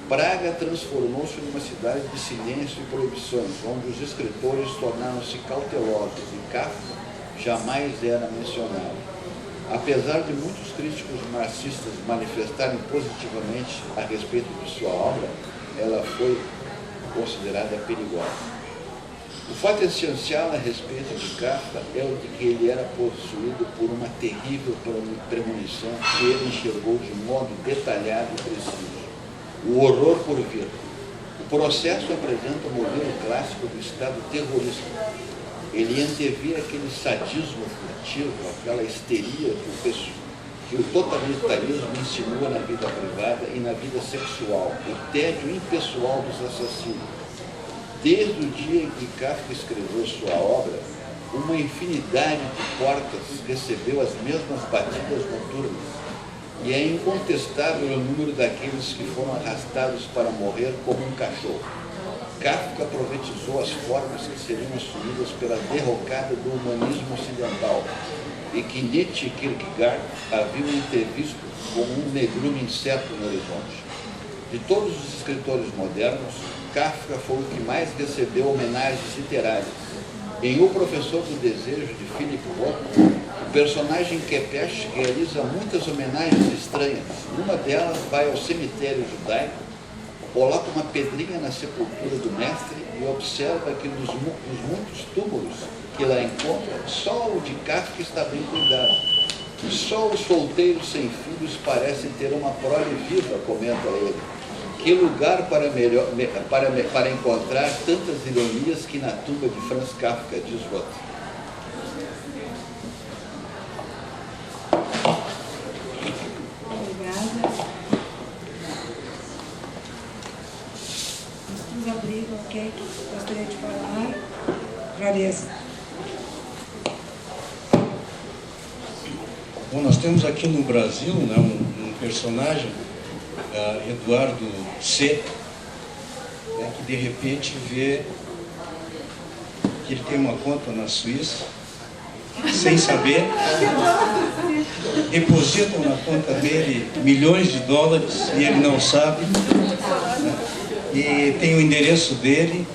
Praga transformou-se numa cidade de silêncio e proibições, onde os escritores tornaram-se cautelosos e Kafka jamais era mencionado. Apesar de muitos críticos marxistas manifestarem positivamente a respeito de sua obra, ela foi considerada perigosa. O fato essencial a respeito de Kafka é o de que ele era possuído por uma terrível premonição que ele enxergou de modo detalhado e preciso. O horror por vir. O processo apresenta o modelo clássico do estado terrorista. Ele antevia aquele sadismo furtivo, aquela histeria que o totalitarismo insinua na vida privada e na vida sexual, o tédio impessoal dos assassinos. Desde o dia em que Kafka escreveu sua obra, uma infinidade de portas recebeu as mesmas batidas noturnas, e é incontestável o número daqueles que foram arrastados para morrer como um cachorro. Kafka profetizou as formas que seriam assumidas pela derrocada do humanismo ocidental e que Nietzsche e Kierkegaard haviam entrevisto como um negrume incerto no horizonte. De todos os escritores modernos, Kafka foi o que mais recebeu homenagens literárias. Em O Professor do Desejo, de Philip Roth, o personagem Kepesh realiza muitas homenagens estranhas. Uma delas vai ao cemitério judaico, coloca uma pedrinha na sepultura do mestre e observa que nos muitos túmulos que lá encontra, só o de Kafka está bem cuidado. Só os solteiros sem filhos parecem ter uma prole viva, comenta ele. Que lugar para encontrar tantas ironias que na tumba de Franz Kafka, diz Roth. Obrigada. Vamos abrir quem gostaria de falar. Clareza. Bom, nós temos aqui no Brasil, né, um personagem, Eduardo C., né, que de repente vê que ele tem uma conta na Suíça, sem saber, depositam na conta dele milhões de dólares e ele não sabe, né, e tem o endereço dele,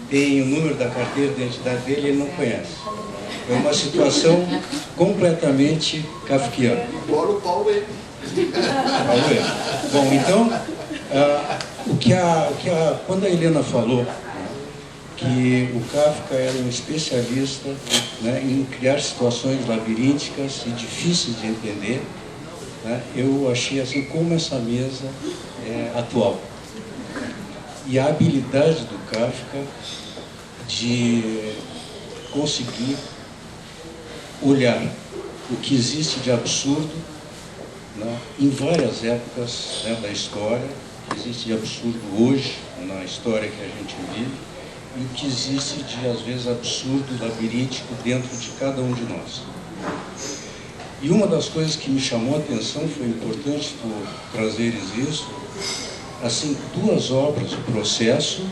tem o número da carteira de identidade dele e ele não conhece. É uma situação completamente kafkiana. Embora o Paulo é. Bom, então, quando a Helena falou que o Kafka era um especialista, né, em criar situações labirínticas e difíceis de entender, né, eu achei assim como essa mesa é atual. E a habilidade do Kafka de conseguir olhar o que existe de absurdo, né, em várias épocas, né, da história, o que existe de absurdo hoje na história que a gente vive, e o que existe de, às vezes, absurdo, labiríntico dentro de cada um de nós. E uma das coisas que me chamou a atenção, foi importante tu trazeres isso, assim, duas obras, o Processo,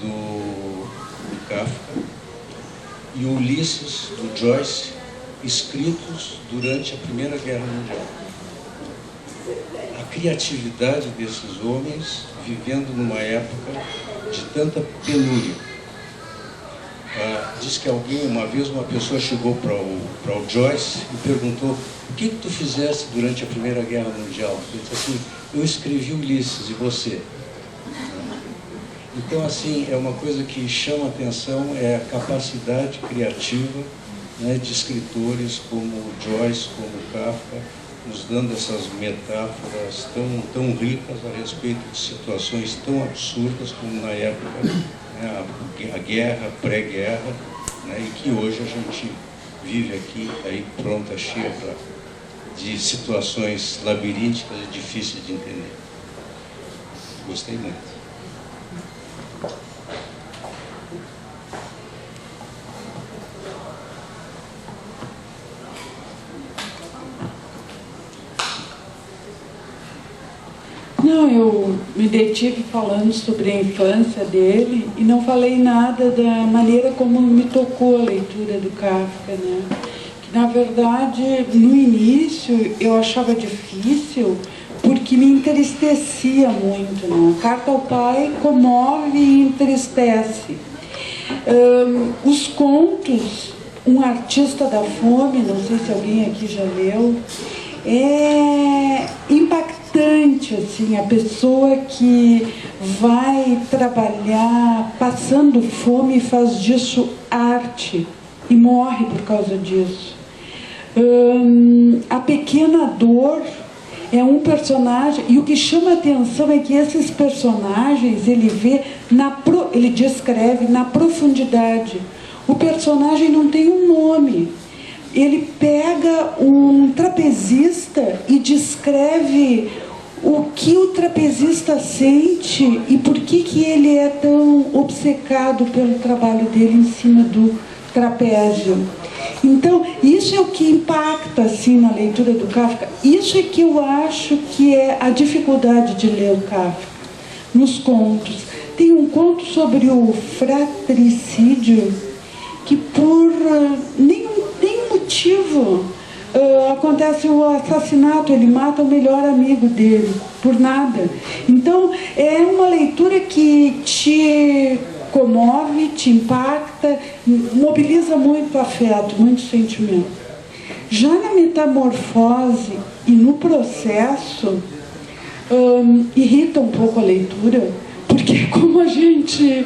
do Kafka, e o Ulisses, do Joyce, escritos durante a Primeira Guerra Mundial. A criatividade desses homens vivendo numa época de tanta penúria. Diz que uma vez uma pessoa chegou para o Joyce e perguntou: o que tu fizeste durante a Primeira Guerra Mundial? Ele disse assim: eu escrevi Ulisses, e você? Então, assim, é uma coisa que chama a atenção, é a capacidade criativa, né, de escritores como Joyce, como Kafka, nos dando essas metáforas tão ricas a respeito de situações tão absurdas como na época, né, a guerra, a pré-guerra, né, e que hoje a gente vive aqui, aí pronta, cheia de situações labirínticas e difíceis de entender. Gostei muito. Não, eu me detive falando sobre a infância dele e não falei nada da maneira como me tocou a leitura do Kafka, né? Que, na verdade, no início eu achava difícil porque me entristecia muito, né? A Carta ao Pai comove e entristece. Os contos Um Artista da Fome, não sei se alguém aqui já leu. É impactante, assim, a pessoa que vai trabalhar passando fome e faz disso arte e morre por causa disso. A Pequena Dor é um personagem, e o que chama a atenção é que esses personagens ele descreve na profundidade. O personagem não tem um nome. Ele pega um trapezista e descreve o que o trapezista sente e por que ele é tão obcecado pelo trabalho dele em cima do trapézio. Então, isso é o que impacta assim na leitura do Kafka. Isso é que eu acho que é a dificuldade de ler o Kafka nos contos. Tem um conto sobre o fratricídio que por nenhum motivo acontece o assassinato, ele mata o melhor amigo dele, por nada. Então, é uma leitura que te comove, te impacta, mobiliza muito afeto, muito sentimento. Já na Metamorfose e no Processo, irrita um pouco a leitura, porque como a gente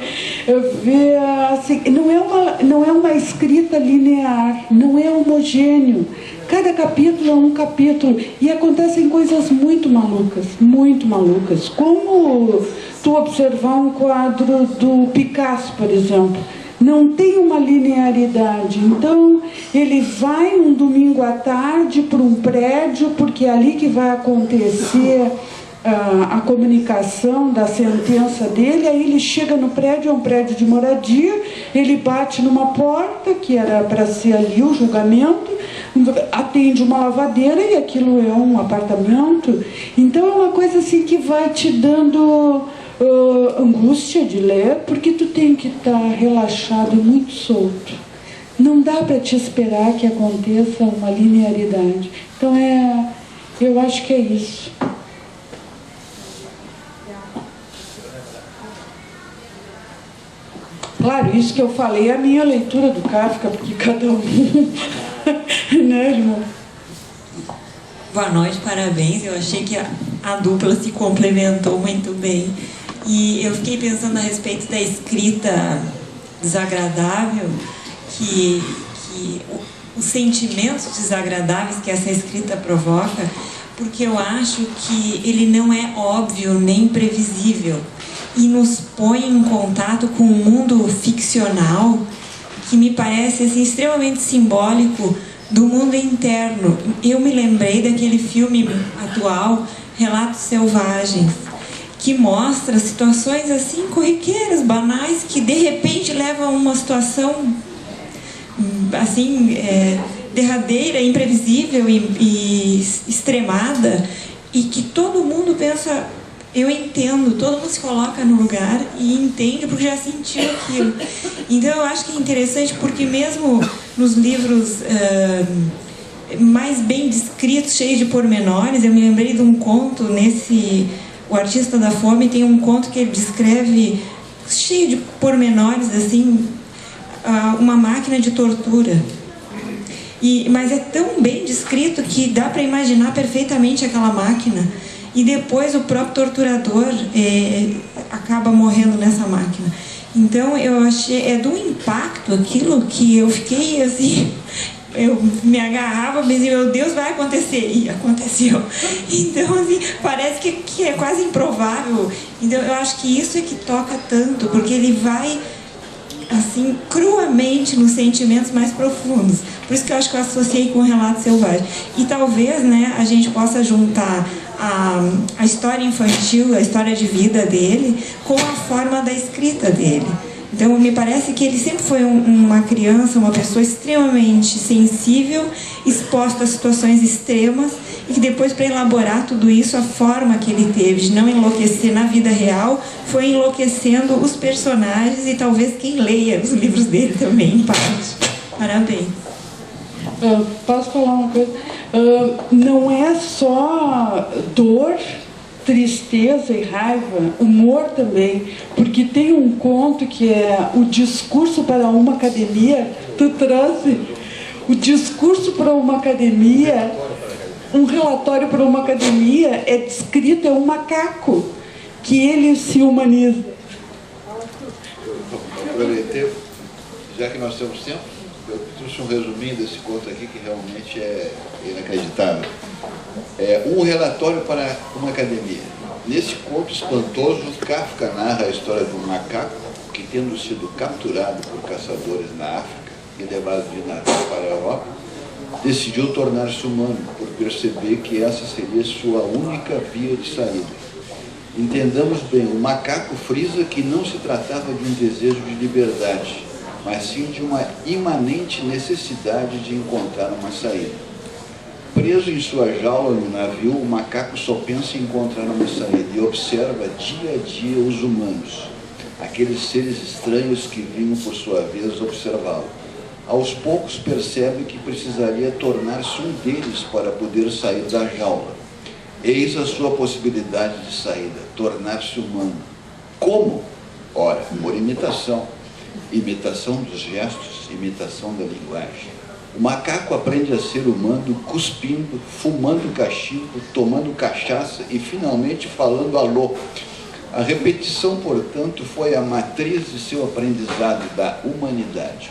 vê, assim, não é uma escrita linear, não é homogêneo. Cada capítulo é um capítulo e acontecem coisas muito malucas, muito malucas. Como tu observar um quadro do Picasso, por exemplo, não tem uma linearidade. Então, ele vai um domingo à tarde para um prédio, porque é ali que vai acontecer a comunicação da sentença dele. Aí ele chega no prédio, é um prédio de moradia, ele bate numa porta, que era para ser ali o julgamento, atende uma lavadeira e aquilo é um apartamento. Então é uma coisa assim que vai te dando angústia de ler, porque tu tem que estar relaxado e muito solto. Não dá para te esperar que aconteça uma linearidade. Então eu acho que é isso. Claro, isso que eu falei é a minha leitura do Kafka, porque cada um... né, irmão? Boa noite, parabéns. Eu achei que a dupla se complementou muito bem. E eu fiquei pensando a respeito da escrita desagradável, que os sentimentos desagradáveis que essa escrita provoca, porque eu acho que ele não é óbvio nem previsível e nos põe em contato com um mundo ficcional que me parece assim, extremamente simbólico do mundo interno. Eu me lembrei daquele filme atual, Relatos Selvagens, que mostra situações assim corriqueiras, banais, que de repente levam a uma situação assim derradeira, imprevisível e extremada, e que todo mundo pensa, eu entendo, todo mundo se coloca no lugar e entende porque já sentiu aquilo. Então eu acho que é interessante porque mesmo nos livros mais bem descritos, cheios de pormenores, eu me lembrei de um conto O Artista da Fome, tem um conto que ele descreve, cheio de pormenores, assim, uma máquina de tortura. Mas é tão bem descrito que dá para imaginar perfeitamente aquela máquina. E depois o próprio torturador acaba morrendo nessa máquina. Então eu achei, do impacto aquilo que eu fiquei assim, eu me agarrava, mas meu Deus, vai acontecer, e aconteceu. Então assim, parece que é quase improvável. Então eu acho que isso é que toca tanto, porque ele vai assim, cruamente nos sentimentos mais profundos. Por isso que eu acho que eu associei com o Relato Selvagem. E talvez, né, a gente possa juntar a história infantil, a história de vida dele, com a forma da escrita dele. Então, me parece que ele sempre foi uma criança, uma pessoa extremamente sensível, exposta a situações extremas, e que depois, para elaborar tudo isso, a forma que ele teve de não enlouquecer na vida real, foi enlouquecendo os personagens e talvez quem leia os livros dele também, em parte. Parabéns. Posso falar uma coisa? Não é só dor, tristeza e raiva, humor também, porque tem um conto que é O Discurso para uma Academia Tu trouxe o discurso para uma academia, um relatório para uma academia é descrito, é um macaco, que ele se humaniza. Eu aproveitei, já que nós temos tempo, eu trouxe um resuminho desse conto aqui que realmente é inacreditável. É um relatório para uma academia. Nesse conto espantoso, Kafka narra a história de um macaco que, tendo sido capturado por caçadores na África e levado de navio para a Europa, decidiu tornar-se humano por perceber que essa seria sua única via de saída. Entendamos bem, o macaco frisa que não se tratava de um desejo de liberdade, mas sim de uma imanente necessidade de encontrar uma saída. Preso em sua jaula no navio, o macaco só pensa em encontrar uma saída e observa dia a dia os humanos, aqueles seres estranhos que vinham por sua vez observá-lo. Aos poucos percebe que precisaria tornar-se um deles para poder sair da jaula. Eis a sua possibilidade de saída, tornar-se humano. Como? Ora, por imitação. Imitação dos gestos, imitação da linguagem. O macaco aprende a ser humano cuspindo, fumando cachimbo, tomando cachaça e finalmente falando alô. A repetição, portanto, foi a matriz de seu aprendizado da humanidade.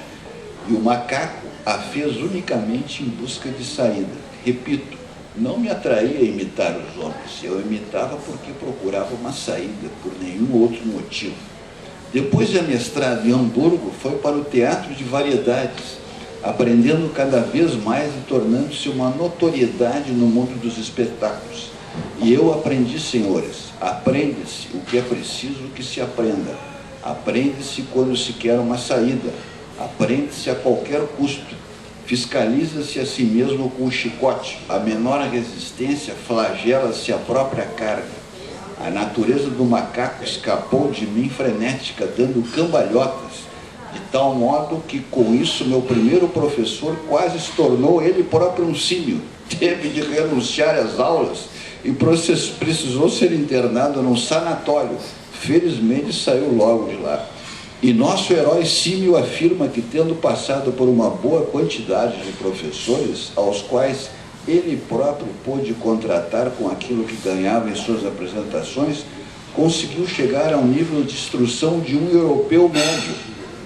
E o macaco a fez unicamente em busca de saída. Repito, não me atraía a imitar os homens. Eu imitava porque procurava uma saída, por nenhum outro motivo. Depois de amestrado em Hamburgo, foi para o teatro de variedades, aprendendo cada vez mais e tornando-se uma notoriedade no mundo dos espetáculos. E eu aprendi, senhores, aprende-se o que é preciso que se aprenda. Aprende-se quando se quer uma saída. Aprende-se a qualquer custo. Fiscaliza-se a si mesmo com o chicote. A menor resistência flagela-se a própria carga. A natureza do macaco escapou de mim frenética, dando cambalhotas, de tal modo que, com isso, meu primeiro professor quase se tornou ele próprio um símio. Teve de renunciar às aulas e precisou ser internado num sanatório. Felizmente, saiu logo de lá. E nosso herói símio afirma que, tendo passado por uma boa quantidade de professores, aos quais ele próprio pôde contratar com aquilo que ganhava em suas apresentações, conseguiu chegar ao nível de instrução de um europeu médio,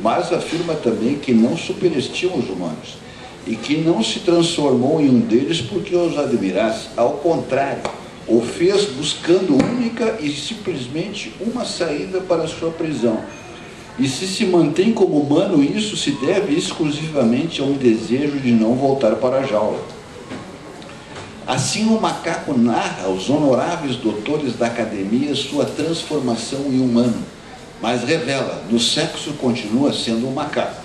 mas afirma também que não superestima os humanos e que não se transformou em um deles porque os admirasse. Ao contrário, o fez buscando única e simplesmente uma saída para a sua prisão. E se mantém como humano, isso se deve exclusivamente a um desejo de não voltar para a jaula. Assim, o macaco narra aos honoráveis doutores da academia sua transformação em humano, mas revela, no sexo continua sendo um macaco.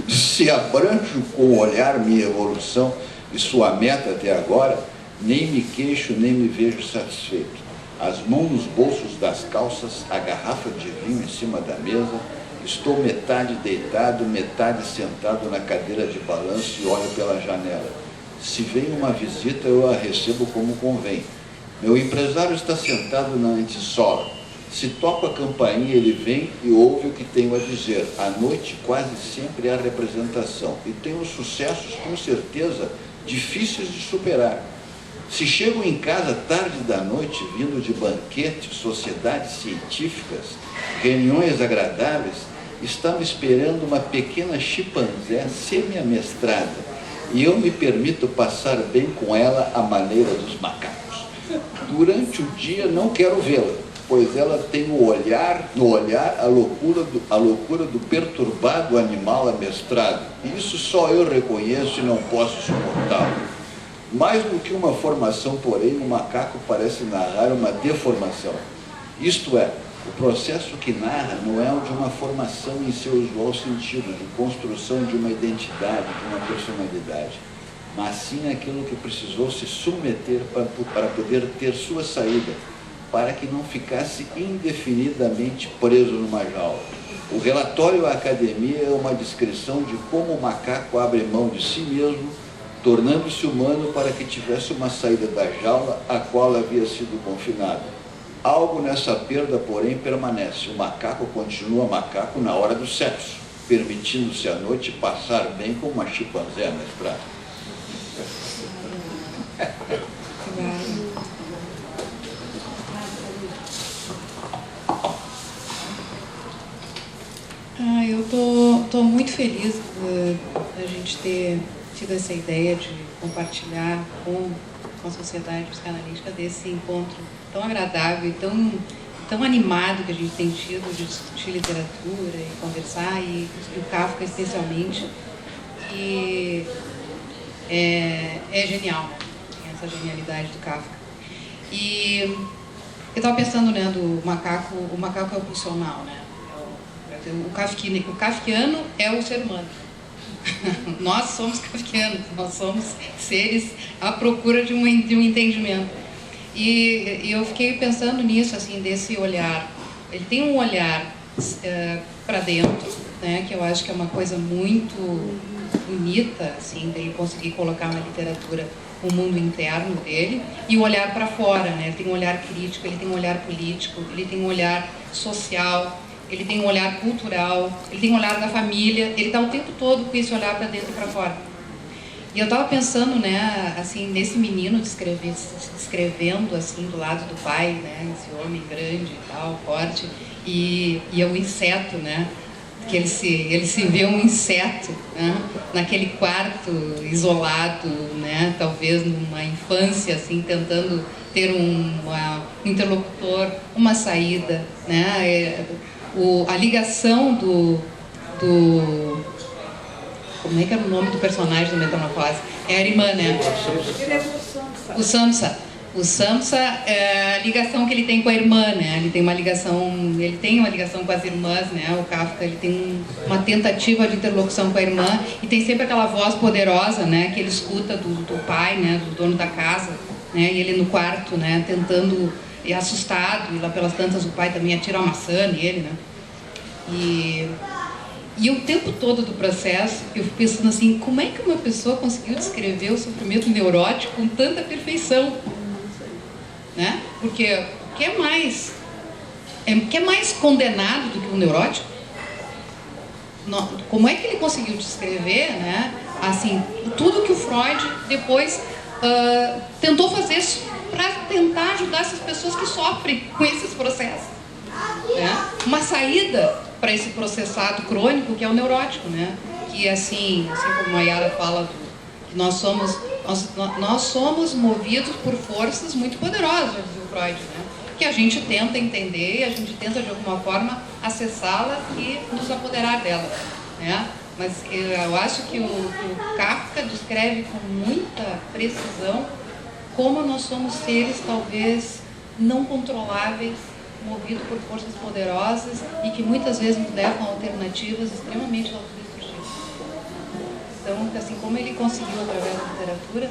Se abranjo com o olhar minha evolução e sua meta até agora, nem me queixo, nem me vejo satisfeito. As mãos nos bolsos das calças, a garrafa de vinho em cima da mesa, estou metade deitado, metade sentado na cadeira de balanço e olho pela janela. Se vem uma visita, eu a recebo como convém. Meu empresário está sentado na antessola. Se toco a campainha, ele vem e ouve o que tenho a dizer. À noite, quase sempre há representação. E tenho sucessos, com certeza, difíceis de superar. Se chego em casa tarde da noite, vindo de banquetes, sociedades científicas, reuniões agradáveis, está me esperando uma pequena chimpanzé semi-amestrada. E eu me permito passar bem com ela à maneira dos macacos. Durante o dia não quero vê-la, pois ela tem no olhar a loucura do perturbado animal amestrado. Isso só eu reconheço e não posso suportá-lo. Mais do que uma formação, porém, o macaco parece narrar uma deformação. Isto é, o processo que narra não é o de uma formação em seu usual sentido, de construção de uma identidade, de uma personalidade, mas sim aquilo que precisou se submeter para poder ter sua saída, para que não ficasse indefinidamente preso numa jaula. O relatório à academia é uma descrição de como o macaco abre mão de si mesmo, tornando-se humano para que tivesse uma saída da jaula a qual havia sido confinado. Algo nessa perda, porém, permanece. O macaco continua macaco na hora do sexo. permitindo-se à noite passar bem como uma chimpanzé na estrada. Eu tô muito feliz da gente ter tido essa ideia de compartilhar com a sociedade psicanalítica desse encontro tão agradável e tão animado que a gente tem tido de discutir literatura e conversar, e o Kafka especialmente, que é genial, tem essa genialidade do Kafka. E eu estava pensando, né, o macaco é o pulsional, né? O kafkiano é o ser humano. Nós somos kafkianos, nós somos seres à procura de um entendimento. E eu fiquei pensando nisso, assim, desse olhar. Ele tem um olhar para dentro, né, que eu acho que é uma coisa muito bonita, assim, dele conseguir colocar na literatura o mundo interno dele, e o olhar para fora, né? Ele tem um olhar crítico, ele tem um olhar político, ele tem um olhar social, ele tem um olhar cultural, ele tem um olhar da família, ele está o tempo todo com esse olhar para dentro e para fora. E eu estava pensando, né, assim, nesse menino descrevendo assim do lado do pai, né, esse homem grande e tal, forte, e é um inseto, né, que ele se vê um inseto, né, naquele quarto isolado, né, talvez numa infância, assim, tentando ter um interlocutor, uma saída, né, a ligação do como é que era o nome do personagem do Metamorfose? É a irmã, né? O Samsa. O Samsa é a ligação que ele tem com a irmã, né? Ele tem uma ligação com as irmãs, né? O Kafka, ele tem uma tentativa de interlocução com a irmã, e tem sempre aquela voz poderosa, né? Que ele escuta do pai, né? Do dono da casa, né? E ele no quarto, né? Tentando, assustado, e lá pelas tantas o pai também atira a maçã nele, né? E o tempo todo do processo, eu fico pensando assim, como é que uma pessoa conseguiu descrever o sofrimento neurótico com tanta perfeição? Né? Porque o que é mais condenado do que um neurótico? Como é que ele conseguiu descrever, né, assim, tudo que o Freud depois tentou fazer para tentar ajudar essas pessoas que sofrem com esses processos, né? Uma saída para esse processado crônico que é o neurótico, né? Que assim como a Yara fala, que nós somos movidos por forças muito poderosas, do Freud, né? Que a gente tenta entender, a gente tenta de alguma forma acessá-la e nos apoderar dela, né? Mas eu acho que o Kafka descreve com muita precisão como nós somos seres talvez não controláveis, movidos por forças poderosas e que muitas vezes nos levam a alternativas extremamente autodestrutivas. Então, assim, como ele conseguiu, através da literatura,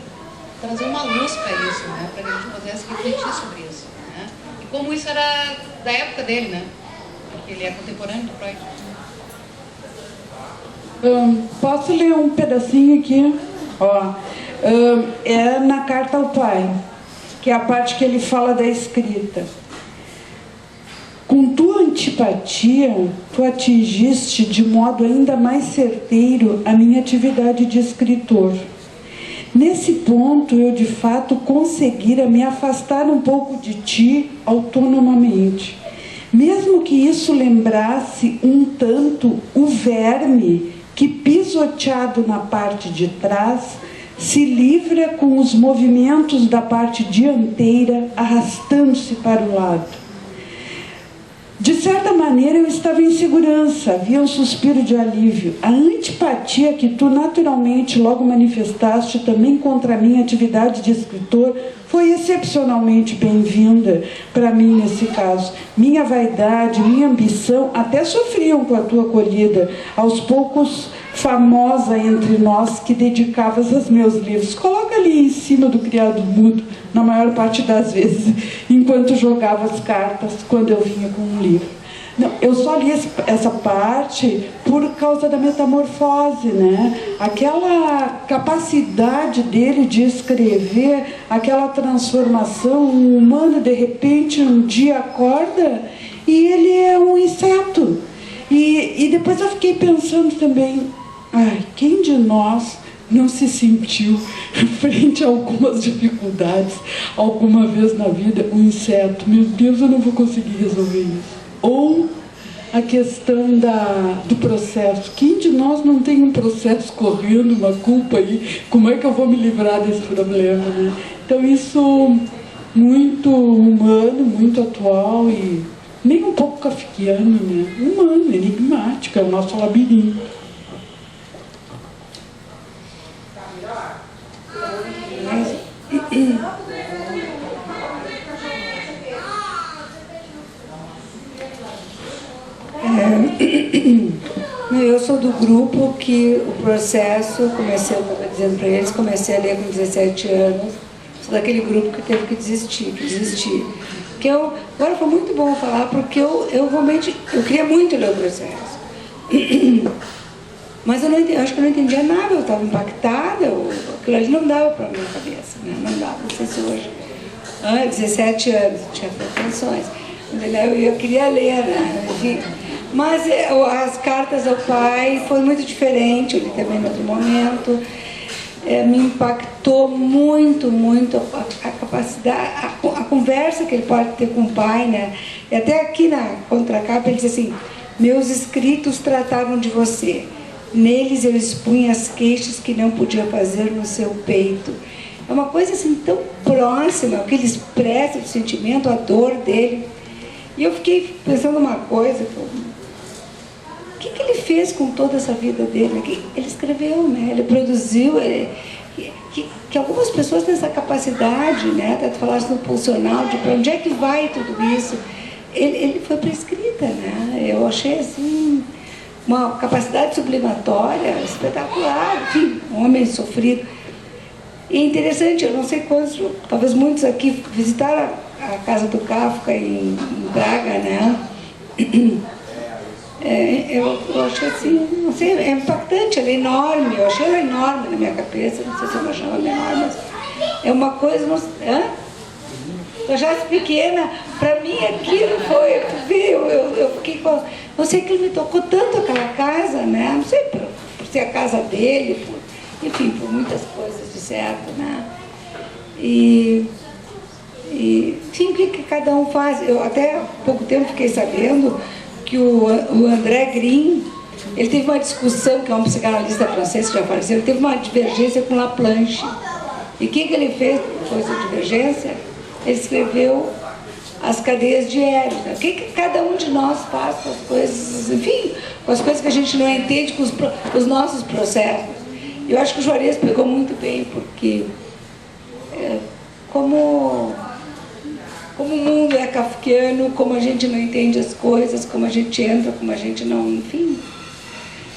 trazer uma luz para isso, né? Para que a gente pudesse refletir sobre isso, né? E como isso era da época dele, né? Porque ele é contemporâneo do Freud. Posso ler um pedacinho aqui? Ó, é na carta ao pai, que é a parte que ele fala da escrita. Com tua antipatia, tu atingiste de modo ainda mais certeiro a minha atividade de escritor. Nesse ponto, eu de fato conseguira me afastar um pouco de ti autonomamente, mesmo que isso lembrasse um tanto o verme que, pisoteado na parte de trás, se livra com os movimentos da parte dianteira, arrastando-se para o lado. De certa maneira, eu estava em segurança, havia um suspiro de alívio. A antipatia que tu naturalmente logo manifestaste também contra a minha atividade de escritor foi excepcionalmente bem-vinda para mim nesse caso. Minha vaidade, minha ambição até sofriam com a tua acolhida, aos poucos famosa entre nós que dedicavas aos meus livros. Coloca ali em cima do criado mudo, na maior parte das vezes, enquanto jogava as cartas, quando eu vinha com um livro. Não, eu só li essa parte por causa da metamorfose, né? Aquela capacidade dele de escrever, aquela transformação, um humano de repente um dia acorda e ele é um inseto. E depois eu fiquei pensando também, quem de nós não se sentiu frente a algumas dificuldades alguma vez na vida, um inseto, meu Deus, eu não vou conseguir resolver isso. Ou a questão do processo. Quem de nós não tem um processo correndo, uma culpa aí? Como é que eu vou me livrar desse problema, né? Então isso muito humano, muito atual e nem um pouco kafkiano, né? Humano, enigmático, é o nosso labirinto. Eu sou do grupo que o processo, eu estava dizendo para eles, comecei a ler com 17 anos, sou daquele grupo que teve que desistir. Agora foi muito bom falar, porque eu realmente, eu queria muito ler o processo. Mas eu acho que eu não entendia nada, eu estava impactada, aquilo ali não dava para a minha cabeça, né? Não dava, não sei se hoje. 17 anos, tinha pretensões. Eu queria ler, né? Enfim, mas as cartas ao pai foi muito diferente, eu li também em outro momento. Me impactou muito a capacidade, a conversa que ele pode ter com o pai, né? E até aqui na contracapa ele diz assim: meus escritos tratavam de você, neles eu expunha as queixas que não podia fazer no seu peito. É uma coisa assim tão próxima, o que ele expressa, o sentimento, a dor dele. E eu fiquei pensando uma coisa, o que ele fez com toda essa vida dele? Ele escreveu, né? Ele produziu, que algumas pessoas têm essa capacidade, né? Até tu falaste no pulsional, de para onde é que vai tudo isso? Ele foi para a escrita, né? Eu achei assim uma capacidade sublimatória espetacular, enfim, um homem sofrido. E é interessante, eu não sei quantos, talvez muitos aqui visitaram a casa do Kafka em Praga, né? Eu achei assim, não sei, é impactante, ela é enorme, eu achei ela enorme na minha cabeça, não sei se eu achava ela enorme, mas é uma coisa, eu já pequena, para mim aquilo foi, eu fiquei com, não sei que ele me tocou tanto aquela casa, né? Não sei, por ser a casa dele, enfim, por muitas coisas de certo, né? Enfim, o que cada um faz. Eu até há pouco tempo fiquei sabendo que o André Green, ele teve uma discussão, que é um psicanalista francês que já faleceu, ele teve uma divergência com Laplanche. E o que ele fez com essa divergência? Ele escreveu As Cadeias de Eros. Né? O que cada um de nós faz com as coisas, enfim, com as coisas que a gente não entende, com os nossos processos. Eu acho que o Juarez pegou muito bem, porque como o mundo é kafkiano, como a gente não entende as coisas, como a gente entra, como a gente não, enfim.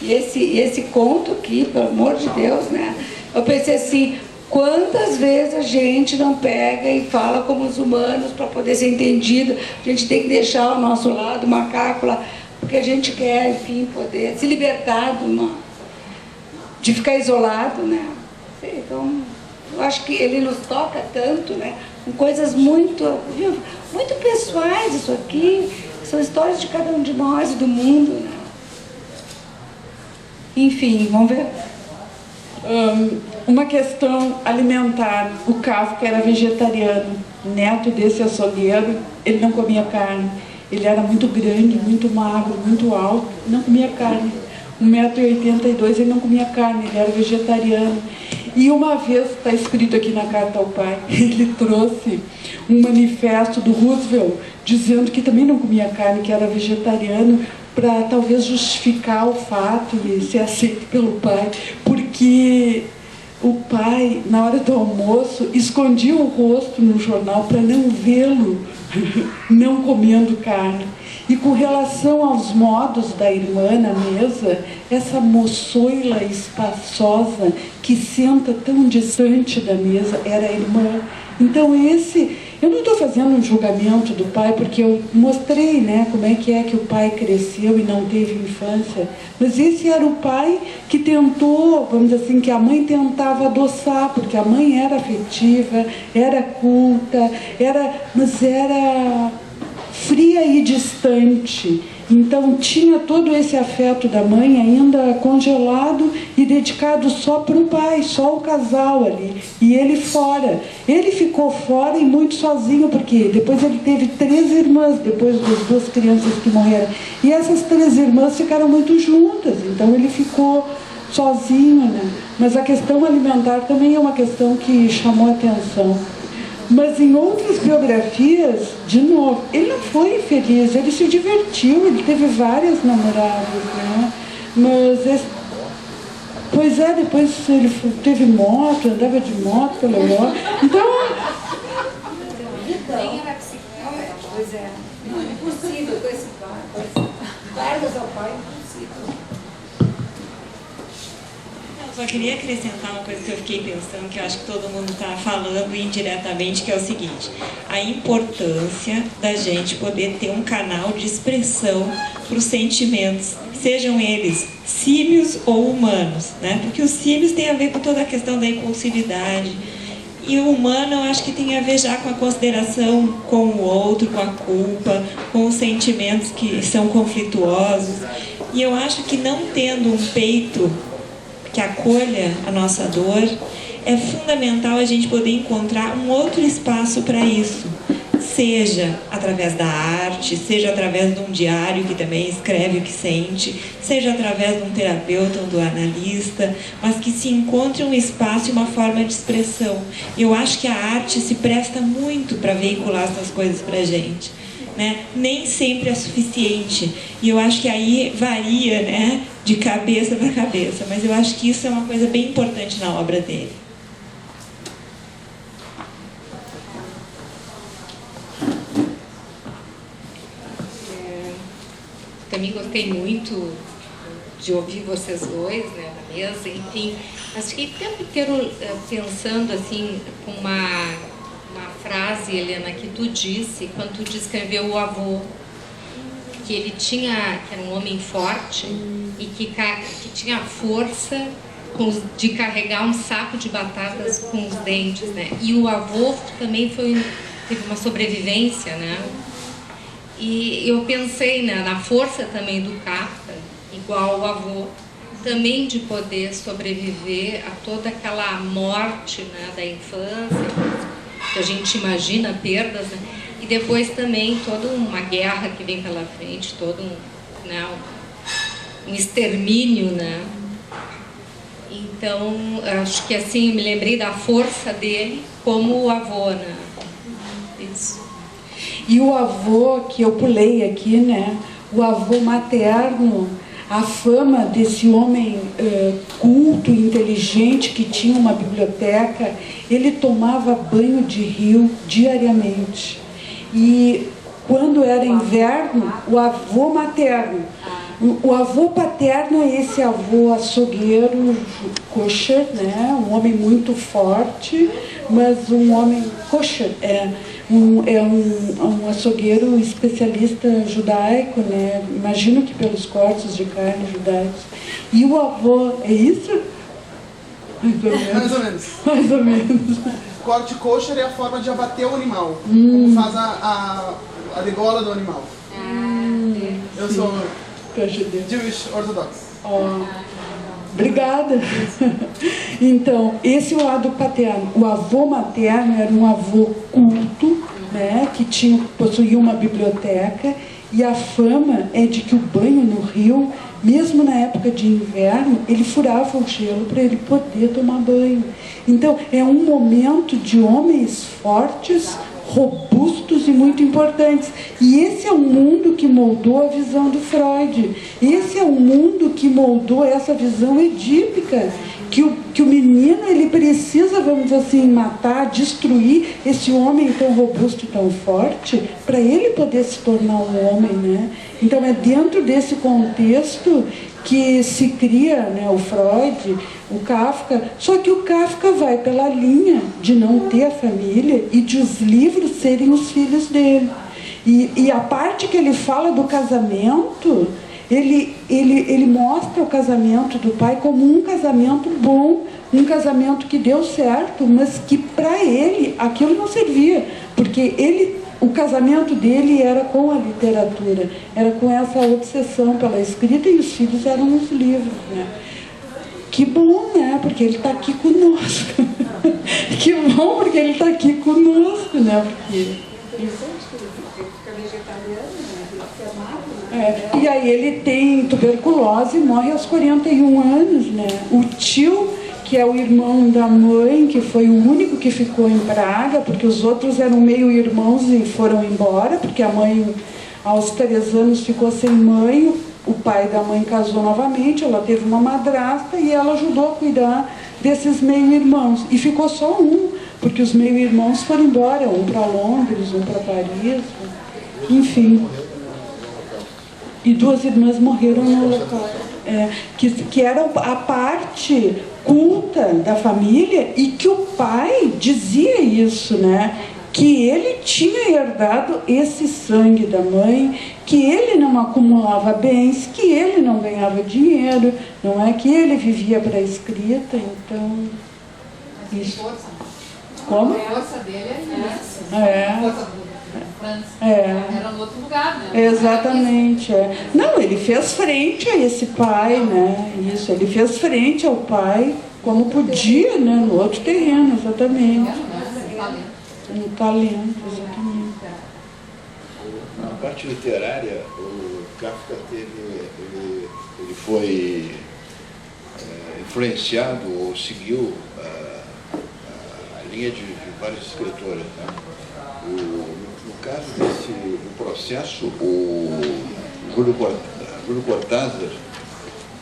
E esse conto aqui, pelo amor de Deus, né? Eu pensei assim, quantas vezes a gente não pega e fala como os humanos para poder ser entendido, a gente tem que deixar o nosso lado macaco lá, porque a gente quer, enfim, poder se libertar de ficar isolado, né? Então, eu acho que ele nos toca tanto, né? Com coisas muito pessoais, isso aqui, são histórias de cada um de nós e do mundo, né? Enfim, vamos ver. Uma questão alimentar. O Kafka era vegetariano, neto desse açougueiro, ele não comia carne. Ele era muito grande, muito magro, muito alto, não comia carne. 1,82 m, ele não comia carne, ele era vegetariano. E uma vez, está escrito aqui na carta ao pai, ele trouxe um manifesto do Roosevelt dizendo que também não comia carne, que era vegetariano, para talvez justificar o fato de ser aceito pelo pai, porque o pai, na hora do almoço, escondia o rosto no jornal para não vê-lo não comendo carne. E com relação aos modos da irmã na mesa, essa moçoila espaçosa que senta tão distante da mesa era a irmã. Então eu não estou fazendo um julgamento do pai, porque eu mostrei, né, como é que o pai cresceu e não teve infância. Mas esse era o pai que tentou, vamos dizer assim, que a mãe tentava adoçar, porque a mãe era afetiva, era culta, mas era fria e distante. Então tinha todo esse afeto da mãe ainda congelado e dedicado só para o pai, só o casal ali, e ele fora. Ele ficou fora e muito sozinho, porque depois ele teve 3 irmãs, depois das 2 crianças que morreram. E essas 3 irmãs ficaram muito juntas, então ele ficou sozinho, né? Mas a questão alimentar também é uma questão que chamou a atenção. Mas em outras biografias, de novo, ele não foi infeliz, ele se divertiu, ele teve várias namoradas, né? Mas, pois é, depois ele teve moto, andava de moto pela Europa. Então... Nem era psicóloga, pois é. Não, é impossível com esse pai. Largas ao pai, impossível. Só queria acrescentar uma coisa que eu fiquei pensando, que eu acho que todo mundo está falando indiretamente, que é o seguinte: a importância da gente poder ter um canal de expressão para os sentimentos, sejam eles símios ou humanos, né? Porque os símios têm a ver com toda a questão da impulsividade, e o humano eu acho que tem a ver já com a consideração com o outro, com a culpa, com os sentimentos que são conflituosos. E eu acho que não tendo um peito que acolha a nossa dor, é fundamental a gente poder encontrar um outro espaço para isso, seja através da arte, seja através de um diário que também escreve o que sente, seja através de um terapeuta ou do analista, mas que se encontre um espaço e uma forma de expressão. Eu acho que a arte se presta muito para veicular essas coisas para a gente, né? Nem sempre é suficiente, e eu acho que aí varia, né, de cabeça para cabeça, mas eu acho que isso é uma coisa bem importante na obra dele. Também gostei muito de ouvir vocês dois, né, na mesa, enfim, mas fiquei o tempo inteiro pensando assim, com uma frase, Helena, que tu disse quando tu descreveu o avô, que ele que era um homem forte e que tinha força de carregar um saco de batatas com os dentes, né? E o avô também teve uma sobrevivência, né? E eu pensei, né, na força também do Kafka, igual o avô, também de poder sobreviver a toda aquela morte, né, da infância, que a gente imagina perdas, né? E depois também toda uma guerra que vem pela frente, todo um extermínio, né? Então, acho que assim, me lembrei da força dele como o avô, né? Isso. E o avô, que eu pulei aqui, né? O avô materno, a fama desse homem culto, inteligente, que tinha uma biblioteca, ele tomava banho de rio diariamente. E quando era inverno, o avô materno. O avô paterno é esse avô açougueiro, kosher, né? Um homem muito forte, mas um homem kosher, um açougueiro especialista judaico, né? Imagino que pelos cortes de carne judaicos. E o avô, é isso? Mais ou menos. Mais ou menos. Corte kosher é a forma de abater o animal, como faz a degola do animal. Eu sou Jewish Orthodox. Obrigada. Então, esse é o lado paterno. O avô materno era um avô culto, né, que possuía uma biblioteca, e a fama é de que o banho no rio, mesmo na época de inverno, ele furava o gelo para ele poder tomar banho. Então, é um momento de homens fortes, robustos e muito importantes. E esse é o mundo que moldou a visão do Freud. Esse é o mundo que moldou essa visão edípica, que o menino, ele precisa, vamos dizer assim, matar, destruir esse homem tão robusto e tão forte, para ele poder se tornar um homem, né? Então é dentro desse contexto que se cria, né, o Freud, o Kafka, só que o Kafka vai pela linha de não ter a família e de os livros serem os filhos dele. E a parte que ele fala do casamento, ele mostra o casamento do pai como um casamento bom, um casamento que deu certo, mas que para ele aquilo não servia, porque ele o casamento dele era com a literatura, era com essa obsessão pela escrita, e os filhos eram os livros, né? Que bom, né? Porque ele está aqui conosco. Que bom, porque ele está aqui conosco, né? Porque... E aí ele tem tuberculose e morre aos 41 anos, né? O tio, que é o irmão da mãe, que foi o único que ficou em Praga, porque os outros eram meio irmãos e foram embora, porque a mãe, aos 3 anos, ficou sem mãe. O pai da mãe casou novamente, ela teve uma madrasta e ela ajudou a cuidar desses meio-irmãos. E ficou só um, porque os meio-irmãos foram embora, um para Londres, um para Paris, enfim. E 2 irmãs morreram no local. Que era a parte culta da família, e que o pai dizia isso, né? Que ele tinha herdado esse sangue da mãe, que ele não acumulava bens, que ele não ganhava dinheiro, não é que ele vivia para a escrita, então... Isso. Como? A força dele é imensa. A força do Franz era no outro lugar, né? Exatamente. Não, ele fez frente a esse pai, né? Isso, ele fez frente ao pai como podia, né? No outro terreno, exatamente. Um talento, exatamente. Na parte literária, o Kafka ele foi influenciado ou seguiu a linha de vários escritores, né? No caso do processo, o Júlio Cortázar,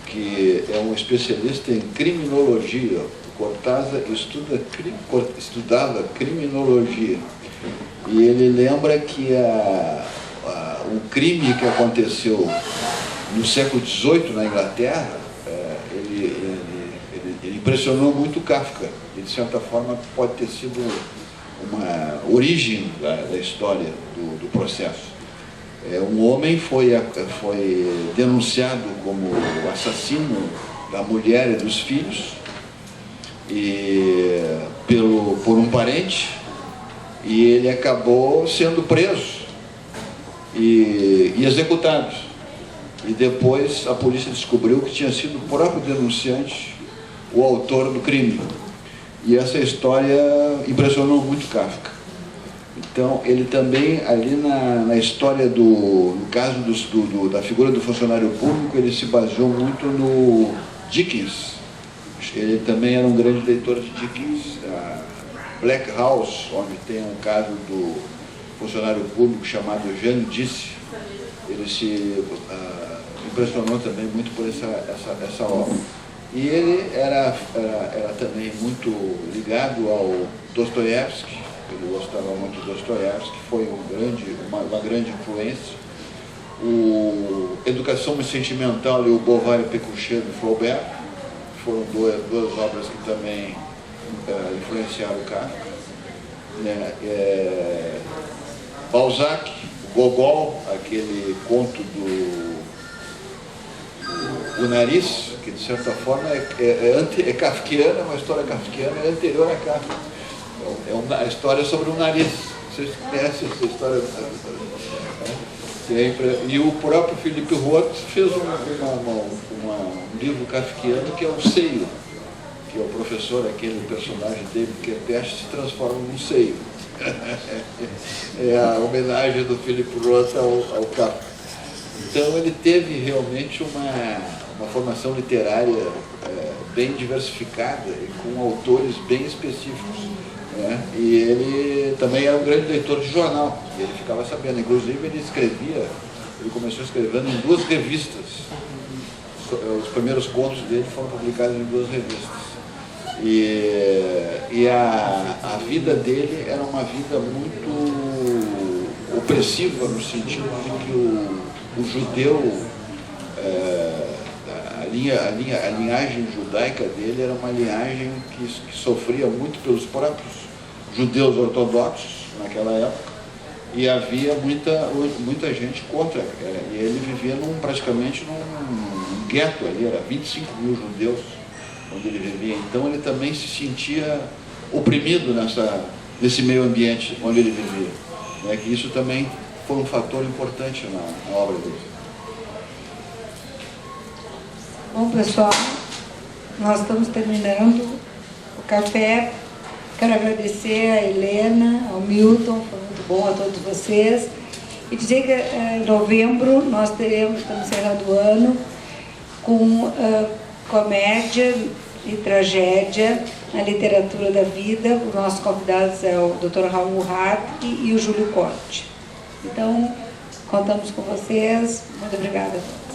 que é um especialista em criminologia, Cortázar estudava criminologia, e ele lembra que um crime que aconteceu no século XVIII na Inglaterra, ele impressionou muito Kafka, e de certa forma pode ter sido uma origem da história do processo. Um homem foi denunciado como assassino da mulher e dos filhos, por um parente, e ele acabou sendo preso e executado. E depois a polícia descobriu que tinha sido o próprio denunciante o autor do crime. E essa história impressionou muito Kafka. Então, ele também, ali na história no caso da figura do funcionário público, ele se baseou muito no Dickens. Ele também era um grande leitor de Dickens. Black House, onde tem um caso do funcionário público chamado Jean Disse, ele se impressionou também muito por essa obra. E ele era também muito ligado ao Dostoiévski, ele gostava muito de Dostoiévski, foi uma grande influência. Educação Sentimental e o Beauvoir et Pécuchet de Flaubert foram duas obras que também influenciaram o Kafka. Balzac, o Gogol, aquele conto do Nariz, que de certa forma é kafkiana, uma história kafkiana, é anterior a Kafka. É uma história sobre o nariz. Vocês conhecem essa história? E o próprio Philippe Roth fez um livro kafkiano que é o Seio, que é o professor, aquele personagem dele, que é peste, se transforma num seio. É a homenagem do Philippe Roth ao Kafka. Então ele teve realmente uma formação literária bem diversificada e com autores bem específicos. E ele também era um grande leitor de jornal, ele ficava sabendo, inclusive ele começou escrevendo em 2 revistas. Os primeiros contos dele foram publicados em 2 revistas. E a vida dele era uma vida muito opressiva, no sentido de que o judeu, a linhagem judaica dele era uma linhagem que sofria muito pelos próprios judeus ortodoxos naquela época, e havia muita gente contra. E ele vivia praticamente num gueto ali, era 25 mil judeus onde ele vivia. Então ele também se sentia oprimido nesse meio ambiente onde ele vivia. né, que isso também foi um fator importante na obra dele. Bom, pessoal, nós estamos terminando o café. Quero agradecer a Helena, ao Milton, foi muito bom a todos vocês. E dizer que em novembro nós estamos encerrando o ano com comédia e tragédia na literatura da vida. Os nossos convidados é o Dr. Raul Hart e o Júlio Corte. Então, contamos com vocês. Muito obrigada a todos.